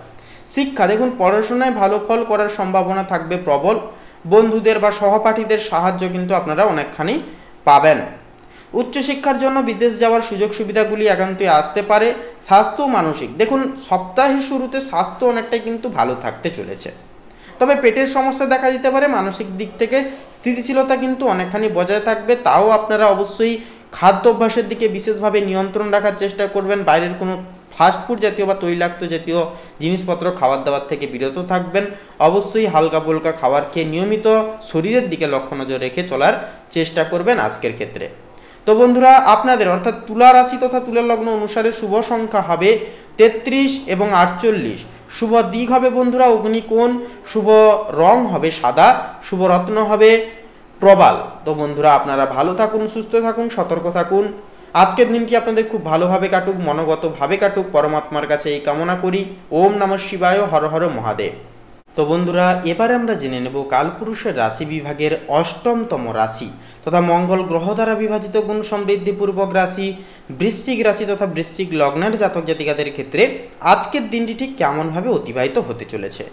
শিক্ষা। দেখুন, পড়াশোনায় ভালো ফল করার সম্ভাবনা থাকবে প্রবল। বন্ধুদের বা সহপাঠীদের সাহায্য কিন্তু আপনারা অনেকখানি পাবেন। উচ্চশিক্ষার জন্য বিদেশ যাওয়ার সুযোগ সুবিধাগুলি একান্তই আসতে পারে। স্বাস্থ্য মানসিক। দেখুন, সপ্তাহের শুরুতে স্বাস্থ্য অনেকটাই কিন্তু ভালো থাকতে চলেছে। তবে পেটের সমস্যা দেখা দিতে পারে। মানসিক দিক থেকে স্থিতিশীলতা কিন্তু অনেকখানি বজায় থাকবে। তাও আপনারা অবশ্যই খাদ্য অভ্যাসের দিকে বিশেষভাবে নিয়ন্ত্রণ রাখার চেষ্টা করবেন। বাইরের কোনো ফাস্টফুড জাতীয় বা তৈলাক্ত জাতীয় জিনিসপত্র খাবার দাবার থেকে বিরত থাকবেন। অবশ্যই হালকা ফুলকা খাবার খেয়ে নিয়মিত শরীরের দিকে লক্ষ্য নজর রেখে চলার চেষ্টা করবেন আজকের ক্ষেত্রে। তো বন্ধুরা, আপনাদের অর্থাৎ তুলা রাশি তথা তুলা লগ্ন অনুসারে শুভ সংখ্যা হবে 33 এবং 48। শুভ দিক হবে বন্ধুরা অগ্নিকোণ। শুভ রং হবে সাদা। শুভ রত্ন হবে প্রবাল। তো বন্ধুরা, আপনারা ভালো থাকুন, সুস্থ থাকুন, সতর্ক থাকুন। আজকের দিনটি আপনাদের খুব ভালোভাবে কাটুক, মনোগতভাবে কাটুক, পরমাত্মার কাছে এই কামনা করি। ওম নমঃ শিবায়, হর হর মহাদেব। তো বন্ধুরা, এবারে আমরা জেনে নেব কালপুরুষের রাশি বিভাগের অষ্টমতম রাশি তথা মঙ্গল গ্রহ দ্বারা বিভাজিত গুণ সমৃদ্ধিপূর্বক রাশি বৃশ্চিক রাশি তথা বৃশ্চিক লগ্নের জাতক জাতিকাদের ক্ষেত্রে আজকের দিনটি ঠিক কেমনভাবে অতিবাহিত হতে চলেছে।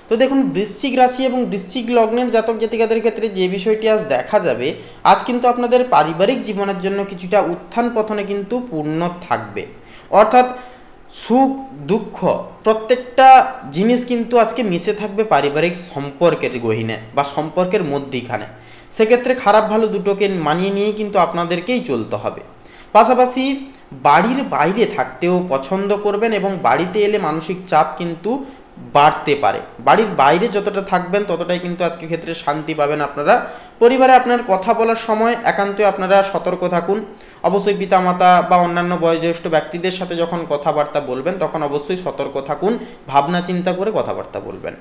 তো দেখুন, বৃশ্চিক রাশি এবং বৃশ্চিক লগ্নের জাতক জাতিকাদের ক্ষেত্রে যে বিষয়টি আজ দেখা যাবে, আজ কিন্তু আপনাদের পারিবারিক জীবনের জন্য কিছুটা উত্থান পতনে কিন্তু পূর্ণ থাকবে। অর্থাৎ সুখ দুঃখ প্রত্যেকটা জিনিস কিন্তু আজকে মিশে থাকবে পারিবারিক সম্পর্কের গহীনে বা সম্পর্কের মধ্যিখানে। সেক্ষেত্রে খারাপ ভালো দুটোকে মানিয়ে নিয়েই কিন্তু আপনাদেরকেই চলতে হবে। পাশাপাশি বাড়ির বাইরে থাকতেও পছন্দ করবেন এবং বাড়িতে এলে মানসিক চাপ কিন্তু বাড়তে পারে। বাড়ির বাইরে যতটা থাকবেন ততটাই কিন্তু আজকের ক্ষেত্রে শান্তি পাবেন আপনারা। পরিবারে আপনার কথা বলার সময় একান্তই আপনারা সতর্ক থাকুন। অবশ্যই পিতামাতা বা অন্যান্য বয়োজ্যেষ্ঠ ব্যক্তিদের সাথে যখন কথাবার্তা বলবেন তখন অবশ্যই সতর্ক থাকুন, ভাবনা চিন্তা করে কথাবার্তা বলবেন।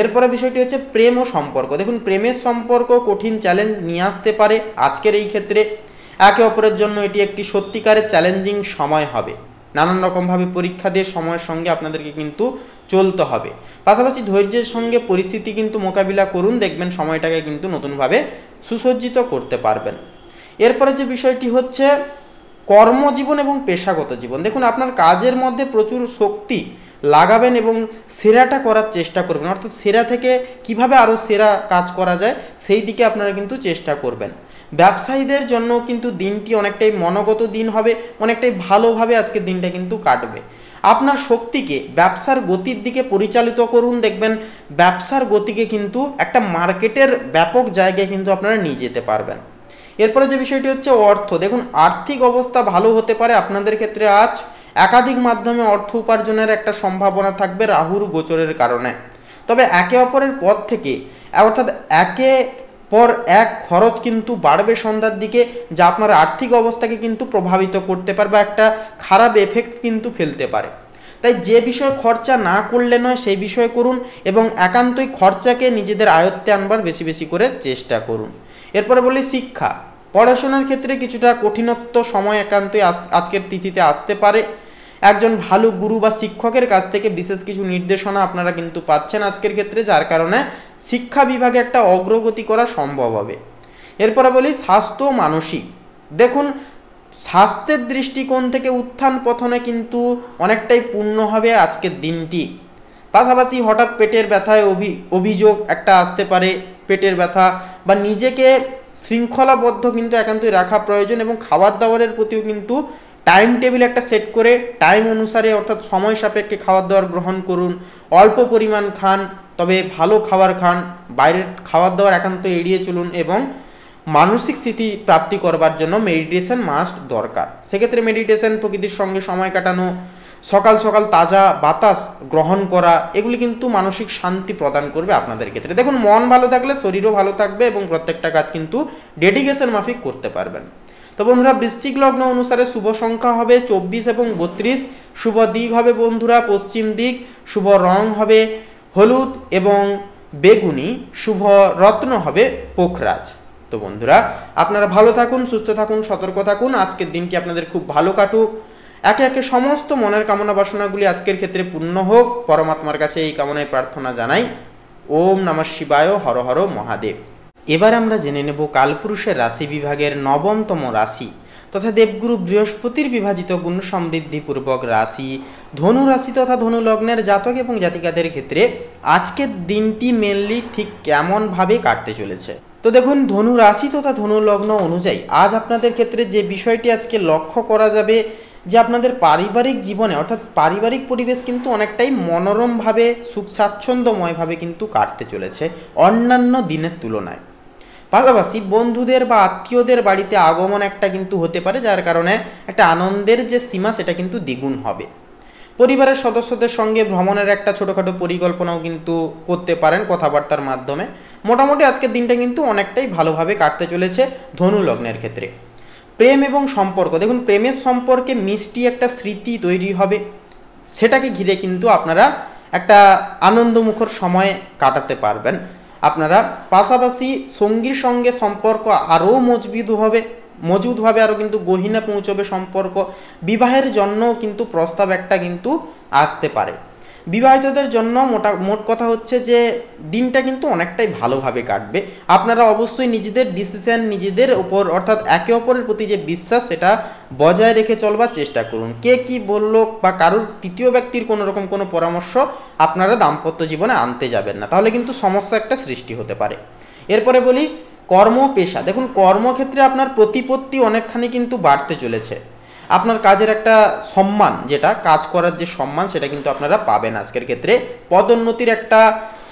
এরপরে বিষয়টি হচ্ছে প্রেম ও সম্পর্ক। দেখুন, প্রেমের সম্পর্ক কঠিন চ্যালেঞ্জ নিয়ে আসতে পারে আজকের এই ক্ষেত্রে। একে অপরের জন্য এটি একটি সত্যিকারের চ্যালেঞ্জিং সময় হবে। নানান রকমভাবে পরীক্ষা দিয়ে সময়ের সঙ্গে আপনাদেরকে কিন্তু চলতে হবে। পাশাপাশি ধৈর্যের সঙ্গে পরিস্থিতি কিন্তু মোকাবিলা করুন, দেখবেন সময়টাকে কিন্তু নতুনভাবে সুসজ্জিত করতে পারবেন। এরপরে যে বিষয়টি হচ্ছে কর্মজীবন এবং পেশাগত জীবন। দেখুন, আপনার কাজের মধ্যে প্রচুর শক্তি লাগাবেন এবং সেরাটা করার চেষ্টা করবেন। অর্থাৎ সেরা থেকে কিভাবে আরও সেরা কাজ করা যায় সেই দিকে আপনারা কিন্তু চেষ্টা করবেন। ব্যবসায়ীদের জন্য কিন্তু দিনটি অনেকটাই মনোগত দিন হবে, অনেকটাই ভালোভাবে আজকের দিনটা কিন্তু কাটবে। আপনার শক্তিকে ব্যবসার গতির দিকে পরিচালিত করুন, দেখবেন ব্যবসার গতিকে কিন্তু একটা মার্কেটের ব্যাপক জায়গায় কিন্তু আপনারা নিয়ে যেতে পারবেন। এরপরে যে বিষয়টি হচ্ছে অর্থ। দেখুন, আর্থিক অবস্থা ভালো হতে পারে আপনাদের ক্ষেত্রে। আজ একাধিক মাধ্যমে অর্থ উপার্জনের একটা সম্ভাবনা থাকবে রাহুর গোচরের কারণে। তবে একে অপরের পথ থেকে অর্থাৎ একে পর এক খরচ কিন্তু বাড়বে সন্ধ্যার দিকে, যা আপনার আর্থিক অবস্থাকে কিন্তু প্রভাবিত করতে পারে বা একটা খারাপ এফেক্ট কিন্তু ফেলতে পারে। তাই যে বিষয়ে খরচা না করলে নয় সেই বিষয়ে করুন এবং একান্তই খরচাকে নিজেদের আয়ত্তে আনবার বেশি বেশি করে চেষ্টা করুন। এরপরে বলি শিক্ষা। পড়াশোনার ক্ষেত্রে কিছুটা কঠিনত্ব সময় একান্তই আজকের তিথিতে আসতে পারে। একজন ভালো গুরু বা শিক্ষকের কাছ থেকে বিশেষ কিছু নির্দেশনা আপনারা কিন্তু পাচ্ছেন আজকের ক্ষেত্রে, যার কারণে শিক্ষা বিভাগে একটা অগ্রগতি করা সম্ভব হবে। এরপরে বলি স্বাস্থ্য মানসিক। দেখুন, স্বাস্থ্যের দৃষ্টিকোণ থেকে উত্থান পতনে কিন্তু অনেকটাই পূর্ণ হবে আজকের দিনটি। পাশাপাশি হঠাৎ পেটের ব্যথায় অভিযোগ একটা আসতে পারে, পেটের ব্যথা বা নিজেকে শৃঙ্খলাবদ্ধ কিন্তু একান্তই রাখা প্রয়োজন এবং খাবার দাবারের প্রতিও কিন্তু টাইম টেবিল একটা সেট করে টাইম অনুসারে অর্থাৎ সময় সাপেক্ষে খাবার দাবার গ্রহণ করুন। অল্প পরিমাণ খান, তবে ভালো খাবার খান, বাইরের খাবার দাবার একান্ত এড়িয়ে চলুন এবং মানসিক স্থিতি প্রাপ্তি করবার জন্য মেডিটেশন মাস্ট দরকার। সেক্ষেত্রে মেডিটেশন, প্রকৃতির সঙ্গে সময় কাটানো, সকাল সকাল তাজা বাতাস গ্রহণ করা, এগুলি কিন্তু মানসিক শান্তি প্রদান করবে আপনাদের ক্ষেত্রে। দেখুন, মন ভালো থাকলে শরীরও ভালো থাকবে এবং প্রত্যেকটা কাজ কিন্তু ডেডিকেশন মাফিক করতে পারবেন। তো বন্ধুরা, বৃশ্চিক লগ্ন অনুসারে শুভ সংখ্যা হবে 24 এবং 32। শুভ দিক হবে বন্ধুরা পশ্চিম দিক। শুভ রং হবে হলুদ এবং বেগুনি। শুভ রত্ন হবে পোখরাজ। তো বন্ধুরা, আপনারা ভালো থাকুন, সুস্থ থাকুন, সতর্ক থাকুন। আজকের দিনটি আপনাদের খুব ভালো কাটুক। একে একে সমস্ত মনের কামনা বাসনাগুলি আজকের ক্ষেত্রে পূর্ণ হোক, পরমাত্মার কাছে এই কামনায় প্রার্থনা জানাই। ওম নমঃ শিবায়, হর হর মহাদেব। এবার আমরা জেনে নেব কালপুরুষের রাশি বিভাগের নবমতম রাশি তথা দেবগুরু বৃহস্পতির বিভাজিত গুণ সমৃদ্ধিপূর্বক রাশি ধনু রাশি তথা ধনু লগ্নের জাতক এবং জাতিকাদের ক্ষেত্রে আজকের দিনটি মেনলি ঠিক কেমনভাবে কাটতে চলেছে। তো দেখুন, ধনু রাশি তথা ধনু লগ্ন অনুযায়ী আজ আপনাদের ক্ষেত্রে যে বিষয়টি আজকে লক্ষ্য করা যাবে যে আপনাদের পারিবারিক জীবনে অর্থাৎ পারিবারিক পরিবেশ কিন্তু অনেকটাই মনোরমভাবে সুখ স্বাচ্ছন্দ্যময়ভাবে কিন্তু কাটতে চলেছে অন্যান্য দিনের তুলনায়। পাশাপাশি বন্ধুদের বা আত্মীয়দের বাড়িতে আগমন একটা কিন্তু হতে পারে, যার কারণে একটা আনন্দের যে সীমা সেটা কিন্তু দ্বিগুণ হবে। পরিবারের সদস্যদের সঙ্গে ভ্রমণের একটা ছোটোখাটো পরিকল্পনাও কিন্তু করতে পারেন কথাবার্তার মাধ্যমে। মোটামুটি আজকের দিনটা কিন্তু অনেকটাই ভালোভাবে কাটতে চলেছে ধনু লগ্নের ক্ষেত্রে। প্রেম এবং সম্পর্ক। দেখুন, প্রেমের সম্পর্কে মিষ্টি একটা স্মৃতি তৈরি হবে, সেটাকে ঘিরে কিন্তু আপনারা একটা আনন্দমুখর সময় কাটাতে পারবেন আপনারা। পাশাপাশি সঙ্গীর সঙ্গে সম্পর্ক আরও মজবুতভাবে আরও কিন্তু গহীনে পৌঁছবে সম্পর্ক। বিবাহের জন্য কিন্তু প্রস্তাব একটা কিন্তু আসতে পারে। বিবাহিতদের জন্য মোট কথা হচ্ছে যে দিনটা কিন্তু অনেকটাই ভালোভাবে কাটবে। আপনারা অবশ্যই নিজেদের ডিসিশন নিজেদের উপর অর্থাৎ একে অপরের প্রতি যে বিশ্বাস সেটা বজায় রেখে চলবার চেষ্টা করুন। কে কি বললো বা কারোর তৃতীয় ব্যক্তির কোনো রকম কোনো পরামর্শ আপনারা দাম্পত্য জীবনে আনতে যাবেন না, তাহলে কিন্তু সমস্যা একটা সৃষ্টি হতে পারে। এরপরে বলি কর্ম পেশা। দেখুন কর্মক্ষেত্রে আপনার প্রতিপত্তি অনেকখানি কিন্তু বাড়তে চলেছে। আপনার কাজের একটা সম্মান, যেটা কাজ করার যে সম্মান সেটা কিন্তু আপনারা পাবেন আজকের ক্ষেত্রে। পদোন্নতির একটা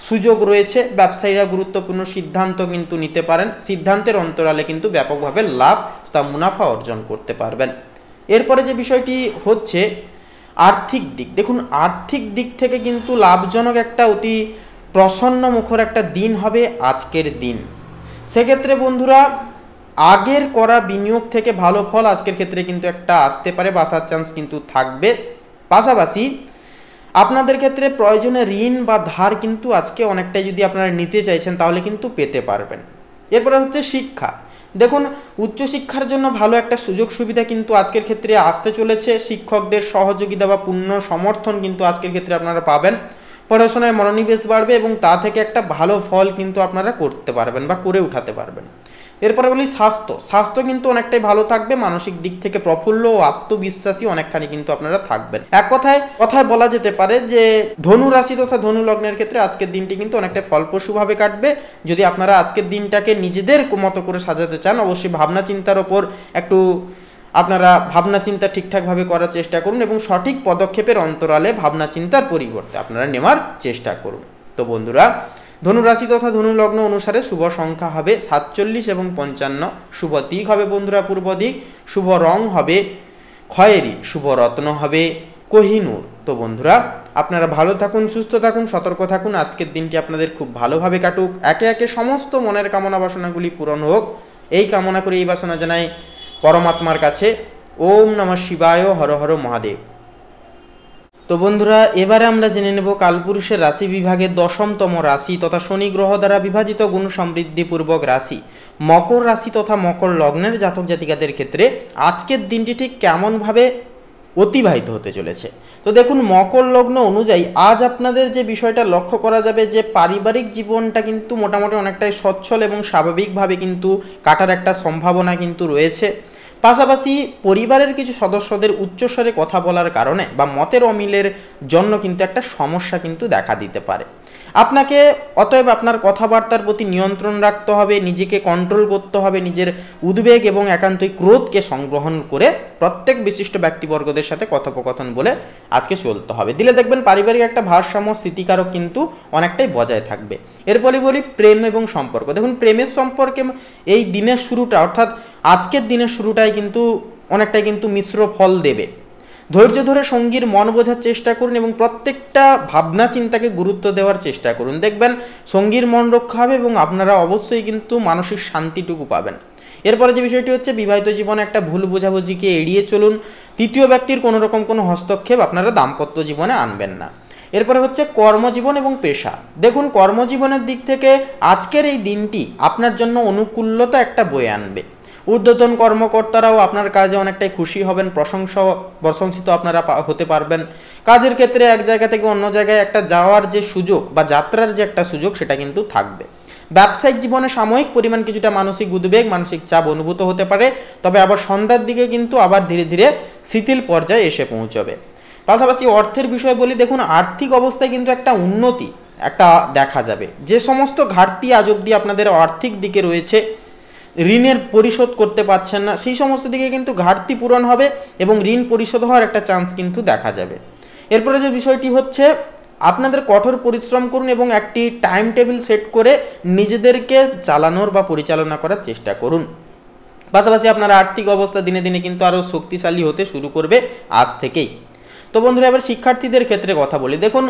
সুযোগ রয়েছে। ব্যবসায়ীরা গুরুত্বপূর্ণ সিদ্ধান্ত কিন্তু নিতে পারেন। সিদ্ধান্তের অন্তরালে কিন্তু ব্যাপকভাবে লাভ তা মুনাফা অর্জন করতে পারবেন। এরপরে যে বিষয়টি হচ্ছে আর্থিক দিক। দেখুন আর্থিক দিক থেকে কিন্তু লাভজনক একটা অতি প্রসন্ন মুখর একটা দিন হবে আজকের দিন। সেক্ষেত্রে বন্ধুরা আগের করা বিনিয়োগ থেকে ভালো ফল আজকের ক্ষেত্রে কিন্তু একটা আসতে পারে, বাসার চান্স কিন্তু থাকবে। পাশাপাশি আপনাদের ক্ষেত্রে প্রয়োজনে ঋণ বা ধার কিন্তু আজকে অনেকটাই যদি আপনারা নিতে চাইছেন তাহলে কিন্তু পেতে পারবেন। এরপরে হচ্ছে শিক্ষা। দেখুন উচ্চশিক্ষার জন্য ভালো একটা সুযোগ সুবিধা কিন্তু আজকের ক্ষেত্রে আসতে চলেছে। শিক্ষকদের সহযোগিতা বা পূর্ণ সমর্থন কিন্তু আজকের ক্ষেত্রে আপনারা পাবেন। পড়াশোনায় মনোনিবেশ বাড়বে এবং তা থেকে একটা ভালো ফল কিন্তু আপনারা করতে পারবেন বা করে উঠাতে পারবেন। এরপরে বলি স্বাস্থ্য কিন্তু অনেকটাই ভালো থাকবে। মানসিক দিক থেকে প্রফুল্ল ও আত্মবিশ্বাসী অনেকখানি কিন্তু আপনারা থাকবেন। এক কথায় বলা যেতে পারে যে ধনু রাশি তথা ধনু লগ্নের ক্ষেত্রে আজকের দিনটি কিন্তু অনেকটা ফলপ্রসূভাবে কাটবে। যদি আপনারা আজকের দিনটাকে নিজেদের মতো করে সাজাতে চান অবশ্যই ভাবনা চিন্তার ওপর একটু আপনারা ভাবনা চিন্তা ঠিকঠাকভাবে করার চেষ্টা করুন এবং সঠিক পদক্ষেপের অন্তরালে ভাবনা চিন্তার পরিবর্তে আপনারা নেওয়ার চেষ্টা করুন। তো বন্ধুরা ধনুরাশি তথা ধনু লগ্ন অনুসারে শুভ সংখ্যা হবে 47 এবং 55। শুভ দিক হবে বন্ধুরা পূর্ব দিক। শুভ রং হবে খয়েরি। শুভ রত্ন হবে কোহিনূর। তো বন্ধুরা আপনারা ভালো থাকুন, সুস্থ থাকুন, সতর্ক থাকুন। আজকের দিনটি আপনাদের খুব ভালোভাবে কাটুক। একে একে সমস্ত মনের কামনা বাসনাগুলি পূরণ হোক এই কামনা করে এই বাসনা জানাই পরমাত্মার কাছে। ওম নমঃ শিবায়, হর হর মহাদেব। তো বন্ধুরা এবারে আমরা জেনে নেব কালপুরুষের রাশি বিভাগের 10তম রাশি তথা শনি গ্রহ দ্বারা বিভাজিত গুণ সমৃদ্ধিপূর্বক রাশি মকর রাশি তথা মকর লগ্নের জাতক জাতিকাদের ক্ষেত্রে আজকের দিনটি ঠিক কেমনভাবে অতিবাহিত হতে চলেছে। তো দেখুন মকর লগ্ন অনুযায়ী আজ আপনাদের যে বিষয়টা লক্ষ্য করা যাবে যে পারিবারিক জীবনটা কিন্তু মোটামুটি অনেকটাই সচ্ছল এবং স্বাভাবিকভাবে কিন্তু কাটার একটা সম্ভাবনা কিন্তু রয়েছে। পাশাপাশি পরিবারের কিছু সদস্যদের উচ্চস্বরে কথা বলার কারণে বা মতের অমিলের জন্য কিন্তু একটা সমস্যা কিন্তু দেখা দিতে পারে। আপনাকে অতএব আপনার কথাবার্তার প্রতি নিয়ন্ত্রণ রাখতে হবে, নিজেকে কন্ট্রোল করতে হবে, নিজের উদ্বেগ এবং একান্তই ক্রোধকে সংগ্রহণ করে প্রত্যেক বিশিষ্ট ব্যক্তিবর্গদের সাথে কথোপকথন বলে আজকে চলতে হবে। দিলে দেখবেন পারিবারিক একটা ভারসাম্য স্থিতিকারক কিন্তু অনেকটাই বজায় থাকবে। এরপরে বলি প্রেম এবং সম্পর্ক। দেখুন প্রেমের সম্পর্কে এই দিনের শুরুটা অর্থাৎ আজকের দিনের শুরুটাই কিন্তু অনেকটাই কিন্তু মিশ্র ফল দেবে। ধৈর্য ধরে সঙ্গীর মন বোঝার চেষ্টা করুন এবং প্রত্যেকটা ভাবনা চিন্তাকে গুরুত্ব দেওয়ার চেষ্টা করুন। দেখবেন সঙ্গীর মন রক্ষা হবে এবং আপনারা অবশ্যই কিন্তু মানসিক শান্তিটুকু পাবেন। এরপরে যে বিষয়টি হচ্ছে বিবাহিত জীবনে একটা ভুল বোঝাবুঝিকে এড়িয়ে চলুন। তৃতীয় ব্যক্তির কোনো রকম কোনো হস্তক্ষেপ আপনারা দাম্পত্য জীবনে আনবেন না। এরপরে হচ্ছে কর্মজীবন এবং পেশা। দেখুন কর্মজীবনের দিক থেকে আজকের এই দিনটি আপনার জন্য অনুকূলতা একটা বয়ে আনবে। ঊর্ধ্বতন কর্মকর্তারাও আপনার কাজে অনেকটাই খুশি হবেন, প্রশংসিত আপনারা হতে পারবেন। কাজের ক্ষেত্রে এক জায়গা থেকে অন্য জায়গায় একটা যাওয়ার যে সুযোগ বা যাত্রার যে একটা সুযোগ সেটা কিন্তু থাকবে। ব্যবসায়িক জীবনে সাময়িক পরিমাণ কিছুটা মানসিক উদ্বেগ মানসিক চাপ অনুভূত হতে পারে, তবে আবার সন্ধ্যার দিকে কিন্তু আবার ধীরে ধীরে শিথিল পর্যায়ে এসে পৌঁছবে। পাশাপাশি অর্থের বিষয় বলি, দেখুন আর্থিক অবস্থায় কিন্তু একটা উন্নতি একটা দেখা যাবে। যে সমস্ত ঘাটতি আজ অবধি আপনাদের আর্থিক দিকে রয়েছে, ঋণের পরিশোধ করতে পারছেন না, সেই সমস্ত দিকে কিন্তু ঘাটতি পূরণ হবে এবং ঋণ পরিশোধ হওয়ার একটা চান্স কিন্তু দেখা যাবে। এরপরে যে বিষয়টি হচ্ছে আপনাদের কঠোর পরিশ্রম করুন এবং একটি টাইম টেবিল সেট করে নিজেদেরকে চালানোর বা পরিচালনা করার চেষ্টা করুন। পাশাপাশি আপনার আর্থিক অবস্থা দিনে দিনে কিন্তু আরও শক্তিশালী হতে শুরু করবে আজ থেকেই। তো বন্ধুরা এবার শিক্ষার্থীদের ক্ষেত্রে কথা বলি। দেখুন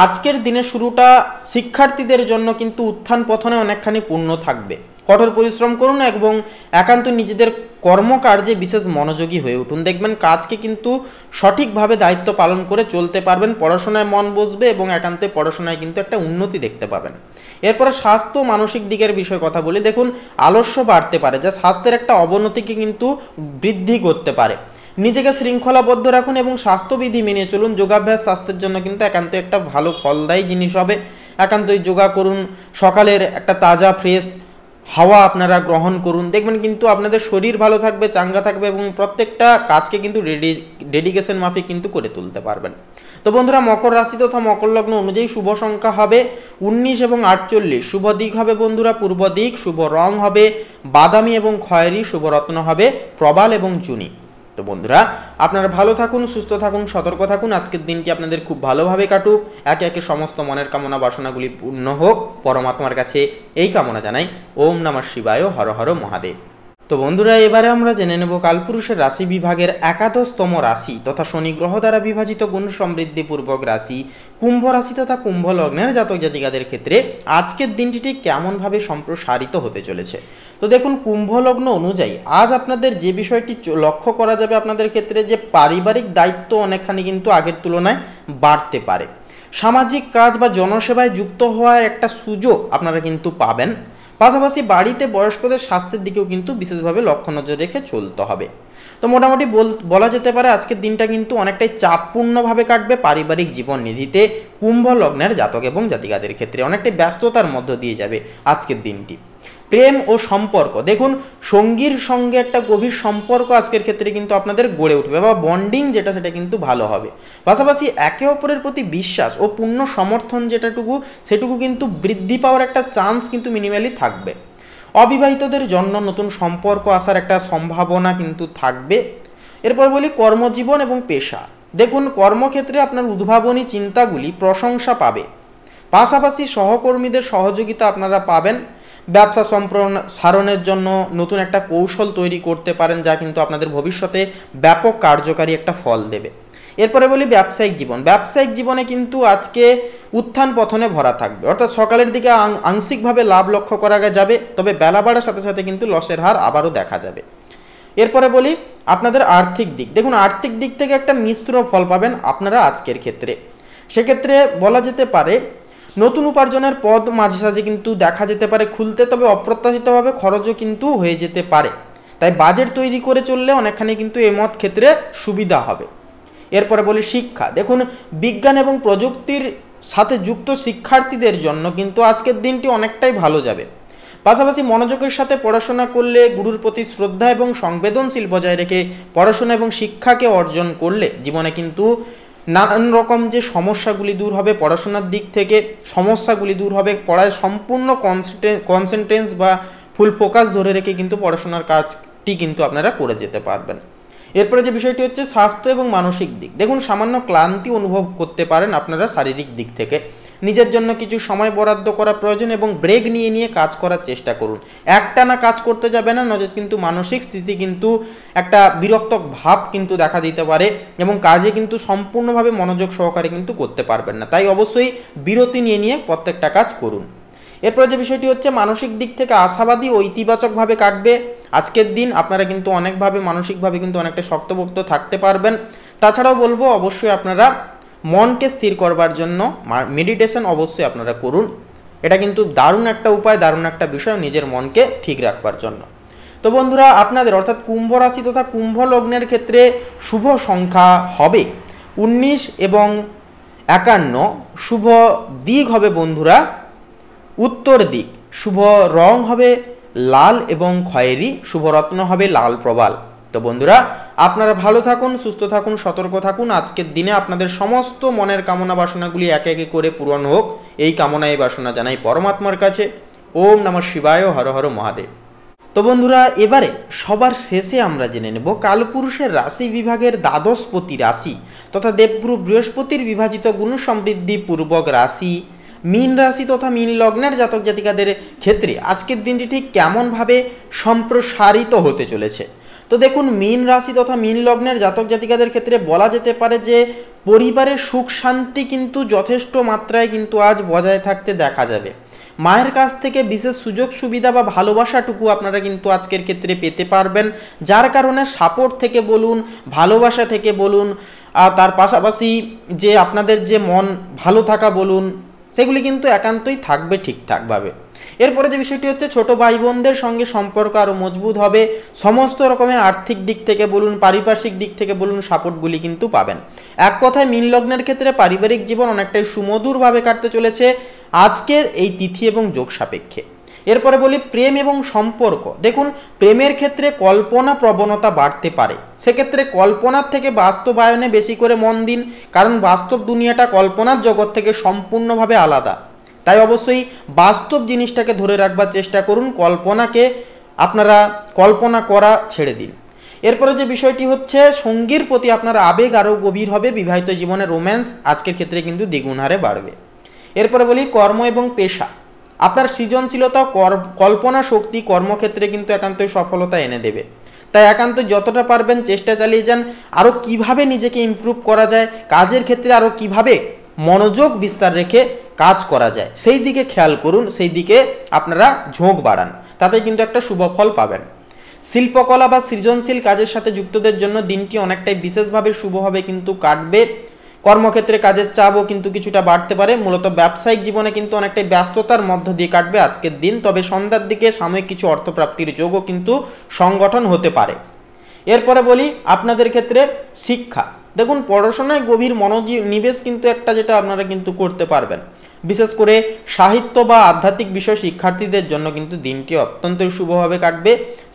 আজকের দিনের শুরুটা শিক্ষার্থীদের জন্য কিন্তু উত্থান পতনে অনেকখানি পূর্ণ থাকবে। কঠোর পরিশ্রম করুন এবং একান্ত নিজেদের কর্মকার্যে বিশেষ মনোযোগী হয়ে উঠুন। দেখবেন কাজকে কিন্তু সঠিকভাবে দায়িত্ব পালন করে চলতে পারবেন, পড়াশোনায় মন বসবে এবং একান্তে পড়াশোনায় কিন্তু একটা উন্নতি দেখতে পাবেন। এরপরে স্বাস্থ্য মানসিক দিকের বিষয়ে কথা বলি। দেখুন আলস্য বাড়তে পারে, যা স্বাস্থ্যের একটা অবনতিকে কিন্তু বৃদ্ধি করতে পারে। নিজেকে শৃঙ্খলাবদ্ধ রাখুন এবং স্বাস্থ্যবিধি মেনে চলুন। যোগাভ্যাস স্বাস্থ্যের জন্য কিন্তু একান্ত একটা ভালো ফলদায়ী জিনিস হবে। একান্তই যোগা করুন, সকালের একটা তাজা ফ্রেশ হাওয়া আপনারা গ্রহণ করুন, দেখবেন কিন্তু আপনাদের শরীর ভালো থাকবে, চাঙ্গা থাকবে এবং প্রত্যেকটা কাজকে কিন্তু ডেডিকেশন মাফিক কিন্তু করে তুলতে পারবেন। তো বন্ধুরা, মকর রাশি তথা মকর লগ্ন অনুযায়ী শুভ সংখ্যা হবে 19 এবং 48। শুভ দিক হবে বন্ধুরা পূর্ব দিক। শুভ রং হবে বাদামি এবং খয়েরি। শুভ রত্ন হবে প্রবাল এবং চুনি। তো বন্ধুরা, আপনারা ভালো থাকুন, সুস্থ থাকুন, সতর্ক থাকুন। আজকের দিনটি আপনাদের খুব ভালোভাবে কাটুক। একে একে সমস্ত মনের কামনা বাসনাগুলি পূর্ণ হোক, পরমাত্মার কাছে এই কামনা জানাই। ওম নমঃ শিবায়, হর হর মহাদেব। তো বন্ধুরা, এবারে আমরা জেনে নেব কালপুরুষের রাশি বিভাগের একাদশতম রাশি তথা শনি গ্রহ দ্বারা বিভাজিত গুণ সমৃদ্ধিপূর্বক রাশি কুম্ভ রাশি তথা কুম্ভ লগ্নের জাতক জাতিকাদের ক্ষেত্রে আজকের দিনটি ঠিক কেমনভাবে সম্প্রসারিত হতে চলেছে। তো দেখুন, কুম্ভ লগ্ন অনুযায়ী আজ আপনাদের যে বিষয়টি লক্ষ্য করা যাবে আপনাদের ক্ষেত্রে, যে পারিবারিক দায়িত্ব অনেকখানি কিন্তু আগের তুলনায় বাড়তে পারে। সামাজিক কাজ বা জনসেবায় যুক্ত হওয়ার একটা সুযোগ আপনারা কিন্তু পাবেন। পাশাপাশি বাড়িতে বয়স্কদের স্বাস্থ্যের দিকেও কিন্তু বিশেষভাবে লক্ষ্য নজর রেখে চলতে হবে। তো মোটামুটি বলা যেতে পারে আজকের দিনটা কিন্তু অনেকটাই চাপপূর্ণভাবে কাটবে পারিবারিক জীবন নিধিতে কুম্ভ লগ্নের জাতক এবং জাতিকাদের ক্ষেত্রে। অনেকটাই ব্যস্ততার মধ্য দিয়ে যাবে আজকের দিনটি। প্রেম ও সম্পর্ক, দেখুন সঙ্গীর সঙ্গে একটা গভীর সম্পর্ক আজকের ক্ষেত্রে কিন্তু আপনাদের গড়ে উঠবে বা বন্ডিং যেটা সেটা কিন্তু ভালো হবে। পাশাপাশি একে অপরের প্রতি বিশ্বাস ও পূর্ণ সমর্থন সেটুকু কিন্তু বৃদ্ধি পাওয়ার একটা চান্স কিন্তু মিনিমালি থাকবে। অবিবাহিতদের জন্য নতুন সম্পর্ক আসার একটা সম্ভাবনা কিন্তু থাকবে। এরপর বলি কর্মজীবন এবং পেশা। দেখুন, কর্মক্ষেত্রে আপনার উদ্ভাবনী চিন্তাগুলি প্রশংসা পাবে। পাশাপাশি সহকর্মীদের সহযোগিতা আপনারা পাবেন। ব্যবসা সম্প্রসারণের জন্য নতুন একটা কৌশল তৈরি করতে পারেন, যা কিন্তু আপনাদের ভবিষ্যতে ব্যাপক কার্যকারী একটা ফল দেবে। এরপরে বলি ব্যবসায়িক জীবন। ব্যবসায়িক জীবনে কিন্তু আজকে উত্থান পতনে ভরা থাকবে, অর্থাৎ সকালের দিকে আংশিকভাবে লাভ লক্ষ্য করা যাবে, তবে বেলা বাড়ার সাথে সাথে কিন্তু লসের হার আবারও দেখা যাবে। এরপরে বলি আপনাদের আর্থিক দিক। দেখুন, আর্থিক দিক থেকে একটা মিশ্র ফল পাবেন আপনারা আজকের ক্ষেত্রে। সেক্ষেত্রে বলা যেতে পারে নতুন উপার্জনের পথ মাঝে সাঝে কিন্তু দেখা যেতে পারে খুলতে, তবে অপ্রত্যাশিতভাবে খরচও কিন্তু হয়ে যেতে পারে। তাই বাজেট তৈরি করে চললে অনেকখানি কিন্তু এমত ক্ষেত্রে সুবিধা হবে। এরপরে বলি শিক্ষা। দেখুন, বিজ্ঞান এবং প্রযুক্তির সাথে যুক্ত শিক্ষার্থীদের জন্য কিন্তু আজকের দিনটি অনেকটাই ভালো যাবে। পাশাপাশি মনোযোগের সাথে পড়াশোনা করলে, গুরুর প্রতি শ্রদ্ধা এবং সংবেদনশীল বজায় রেখে পড়াশোনা এবং শিক্ষাকে অর্জন করলে জীবনে কিন্তু নানান রকম যে সমস্যাগুলি দূর হবে, পড়াশোনার দিক থেকে সমস্যাগুলি দূর হবে। পড়ায় সম্পূর্ণ কনসেন্ট্রেন্স বা ফুল ফোকাস ধরে রেখে কিন্তু পড়াশোনার কাজটি কিন্তু আপনারা করে যেতে পারবেন। এরপরে যে বিষয়টি হচ্ছে স্বাস্থ্য এবং মানসিক দিক। দেখুন, সামান্য ক্লান্তি অনুভব করতে পারেন আপনারা শারীরিক দিক থেকে। নিজের জন্য কিছু সময় বরাদ্দ করা প্রয়োজন এবং ব্রেক নিয়ে নিয়ে কাজ করার চেষ্টা করুন। একটানা কাজ করতে যাবে না, নচেত কিন্তু মানসিক স্থিতি কিন্তু একটা বিরক্ত ভাব কিন্তু দেখা দিতে পারে এবং কাজে কিন্তু সম্পূর্ণভাবে মনোযোগ সহকারে কিন্তু করতে পারবেন না। তাই অবশ্যই বিরতি নিয়ে নিয়ে প্রত্যেকটা কাজ করুন। এরপরে যে বিষয়টি হচ্ছে মানসিক দিক থেকে আশাবাদী ও ইতিবাচকভাবে কাটবে আজকের দিন। আপনারা কিন্তু অনেকভাবে মানসিকভাবে কিন্তু অনেকটা শক্তপোক্ত থাকতে পারবেন। তাছাড়াও বলবো অবশ্যই আপনারা মনকে স্থির করবার জন্য মেডিটেশন অবশ্যই আপনারা করুন। এটা কিন্তু দারুণ একটা উপায়, দারুণ একটা বিষয় নিজের মনকে ঠিক রাখবার জন্য। তো বন্ধুরা, আপনাদের অর্থাৎ কুম্ভ রাশি তথা কুম্ভ লগ্নের ক্ষেত্রে শুভ সংখ্যা হবে 19 এবং 51। শুভ দিক হবে বন্ধুরা উত্তর দিক। শুভ রং হবে লাল এবং খয়েরি। শুভ রত্ন হবে লাল প্রবাল। তো বন্ধুরা, আপনারা ভালো থাকুন, সুস্থ থাকুন, সতর্ক থাকুন। আজকের দিনে আপনাদের সমস্ত মনের কামনা বাসনাগুলি একে একে করে পূরণ হোক, এই কামনায় বাসনা জানাই পরমাত্মার কাছে। ওম নমঃ শিবায়, হর হর মহাদেব। তো বন্ধুরা, এবারে সবার শেষে আমরা জেনে নেব কালপুরুষের রাশি বিভাগের দ্বাদশপতি রাশি তথা দেবগুরু বৃহস্পতির বিভাজিত গুণ সমৃদ্ধি পূর্বক রাশি মীন রাশি তথা মীন লগ্নের জাতক জাতিকাদের ক্ষেত্রে আজকের দিনটি ঠিক কেমনভাবে সম্প্রসারিত হতে চলেছে। তো দেখুন, মীন রাশি তথা মীন লগ্নের জাতক জাতিকাদের ক্ষেত্রে বলা যেতে পারে যে পরিবারের সুখ শান্তি কিন্তু যথেষ্ট মাত্রায় কিন্তু আজ বজায় থাকতে দেখা যাবে। মায়ের কাছ থেকে বিশেষ সুযোগ সুবিধা বা ভালোবাসাটুকু আপনারা কিন্তু আজকের ক্ষেত্রে পেতে পারবেন, যার কারণে সাপোর্ট থেকে বলুন, ভালোবাসা থেকে বলুন, তার পাশাপাশি যে আপনাদের যে মন ভালো থাকা বলুন, সেগুলি কিন্তু একান্তই থাকবে ঠিকঠাকভাবে। এরপরে যে বিষয়টি হচ্ছে ছোট ভাই বোনদের সঙ্গে সম্পর্ক আরও মজবুত হবে, সমস্ত রকমের আর্থিক দিক থেকে বলুন, পারিপার্শ্বিক দিক থেকে বলুন, সাপোর্টগুলি কিন্তু পাবেন। এক কথায় মীন লগ্নের ক্ষেত্রে পারিবারিক জীবন অনেকটাই সুমধুরভাবে কাটতে চলেছে আজকের এই তিথি এবং যোগ সাপেক্ষে। এরপরে বলি প্রেম এবং সম্পর্ক। দেখুন, প্রেমের ক্ষেত্রে কল্পনা প্রবণতা বাড়তে পারে, সেক্ষেত্রে কল্পনার থেকে বাস্তবায়নে বেশি করে মন দিন, কারণ বাস্তব দুনিয়াটা কল্পনার জগৎ থেকে সম্পূর্ণভাবে আলাদা। তাই অবশ্যই বাস্তব জিনিসটাকে ধরে রাখবার চেষ্টা করুন, কল্পনাকে আপনারা কল্পনা করা ছেড়ে দিন। এরপরে যে বিষয়টি হচ্ছে সঙ্গীর প্রতি আপনার আবেগ আরও গভীর হবে, বিবাহিত জীবনে রোম্যান্স আজকের ক্ষেত্রে কিন্তু দ্বিগুণ হারে বাড়বে। এরপরে বলি কর্ম এবং পেশা। আপনার সৃজনশীলতা, কল্পনা শক্তি কর্মক্ষেত্রে কিন্তু একান্তই সফলতা এনে দেবে। তাই একান্ত যতটা পারবেন চেষ্টা চালিয়ে যান আরও কিভাবে নিজেকে ইমপ্রুভ করা যায়, কাজের ক্ষেত্রে আরও কিভাবে মনোযোগ বিস্তার রেখে কাজ করা যায় সেই দিকে খেয়াল করুন, সেই দিকে আপনারা ঝোঁক বাড়ান, তাতে কিন্তু একটা শুভ ফল পাবেন। শিল্পকলা বা সৃজনশীল কাজের সাথে যুক্তদের জন্য দিনটি অনেকটাই বিশেষভাবে শুভভাবে কিন্তু কাটবে। কর্মক্ষেত্রে কাজের চাপও কিন্তু কিছুটা বাড়তে পারে, মূলত ব্যবসায়িক জীবনে কিন্তু অনেকটাই ব্যস্ততার মধ্য দিয়ে কাটবে আজকের দিন, তবে সন্ধ্যার দিকে সাময়িক কিছু অর্থপ্রাপ্তির যোগও কিন্তু সংগঠন হতে পারে। এরপরে বলি আপনাদের ক্ষেত্রে শিক্ষা। দেখুন, পড়াশোনায় গভীর মনোনিবেশ কিন্তু একটা যেটা আপনারা কিন্তু করতে পারবেন, বিশেষ করে সাহিত্য বা আধ্যাত্মিক বিষয় শিক্ষার্থীদের জন্য কিন্তু দিনটি অত্যন্ত শুভভাবে কাটবে।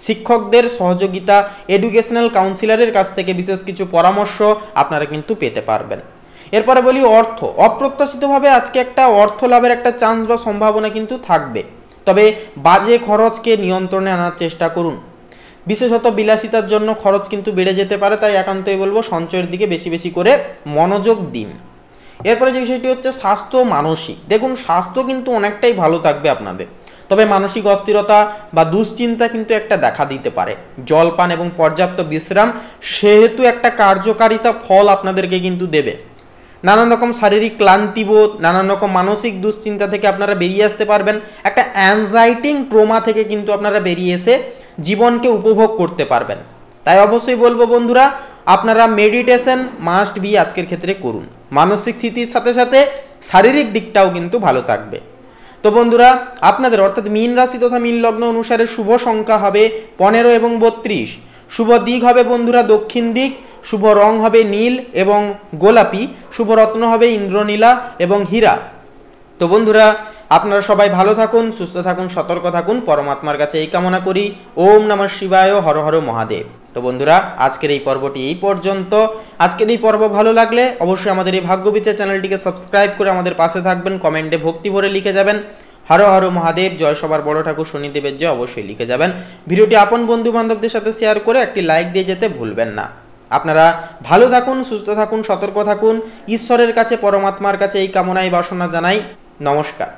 শিক্ষকদের সহযোগিতা, এডুকেশনাল কাউন্সিলরের কাছ থেকে বিশেষ কিছু পরামর্শ আপনারা কিন্তু পেতে পারবেন। এরপরে বলি অর্থ। অপ্রত্যাশিতভাবে আজকে একটা অর্থ লাভের একটা চান্স বা সম্ভাবনা কিন্তু থাকবে, তবে বাজে খরচকে নিয়ন্ত্রণে আনার চেষ্টা করুন। বিশেষত বিলাসিতার জন্য খরচ কিন্তু বেড়ে যেতে পারে, তাই একান্তই বলবো সঞ্চয়ের দিকে বেশি বেশি করে মনোযোগ দিন। এরপরে যে বিষয়টি হচ্ছে স্বাস্থ্য মানসিক। দেখুন, স্বাস্থ্য কিন্তু অনেকটাই ভালো থাকবে আপনাদের, তবে মানসিক অস্থিরতা বা দুশ্চিন্তা কিন্তু একটা দেখা দিতে পারে। জলপান এবং পর্যাপ্ত বিশ্রাম সেহেতু একটা কার্যকারিতা ফল আপনাদেরকে কিন্তু দেবে। নানান রকম শারীরিক ক্লান্তিবোধ, নানান রকম মানসিক দুশ্চিন্তা থেকে আপনারা বেরিয়ে আসতে পারবেন। একটা অ্যাংজাইটিং ট্রমা থেকে কিন্তু আপনারা বেরিয়ে এসে জীবনকে উপভোগ করতে পারবেন। তাই অবশ্যই বলবো বন্ধুরা, আপনারা মেডিটেশন মাস্ট বি আজকের ক্ষেত্রে করুন। মানসিক স্থিতির সাথে সাথে শারীরিক দিকটাও কিন্তু ভালো থাকবে। তো বন্ধুরা, আপনাদের অর্থাৎ মীন রাশি তথা মীন লগ্ন অনুসারে শুভ সংখ্যা হবে 15 এবং 32। শুভ দিক হবে বন্ধুরা দক্ষিণ দিক। শুভ রং হবে নীল এবং গোলাপি। শুভ রত্ন হবে ইন্দ্রনীলা এবং হীরা। তো বন্ধুরা, আপনারা সবাই ভালো থাকুন, সুস্থ থাকুন, সতর্ক থাকুন, পরমাত্মার কাছে এই কামনা করি। ওম নমঃ শিবায়, হর হর মহাদেব। তো বন্ধুরা, আজকের এই পর্বটি এই পর্যন্ত। আজকের এই পর্ব ভালো লাগলে অবশ্যই আমাদের এই ভাগ্যবিচার চ্যানেলটিকে সাবস্ক্রাইব করে আমাদের পাশে থাকবেন। কমেন্টে ভক্তি ভরে লিখে যাবেন হর হর মহাদেব, জয় সবার বড় ঠাকুর শনিদেবের জয় অবশ্যই লিখে যাবেন। ভিডিওটি আপন বন্ধু বান্ধবদের সাথে শেয়ার করে একটি লাইক দিয়ে যেতে ভুলবেন না। আপনারা ভালো থাকুন, সুস্থ থাকুন, সতর্ক থাকুন। ঈশ্বরের কাছে, পরমাত্মার কাছে এই কামনাই বাসনা জানাই। নমস্কার।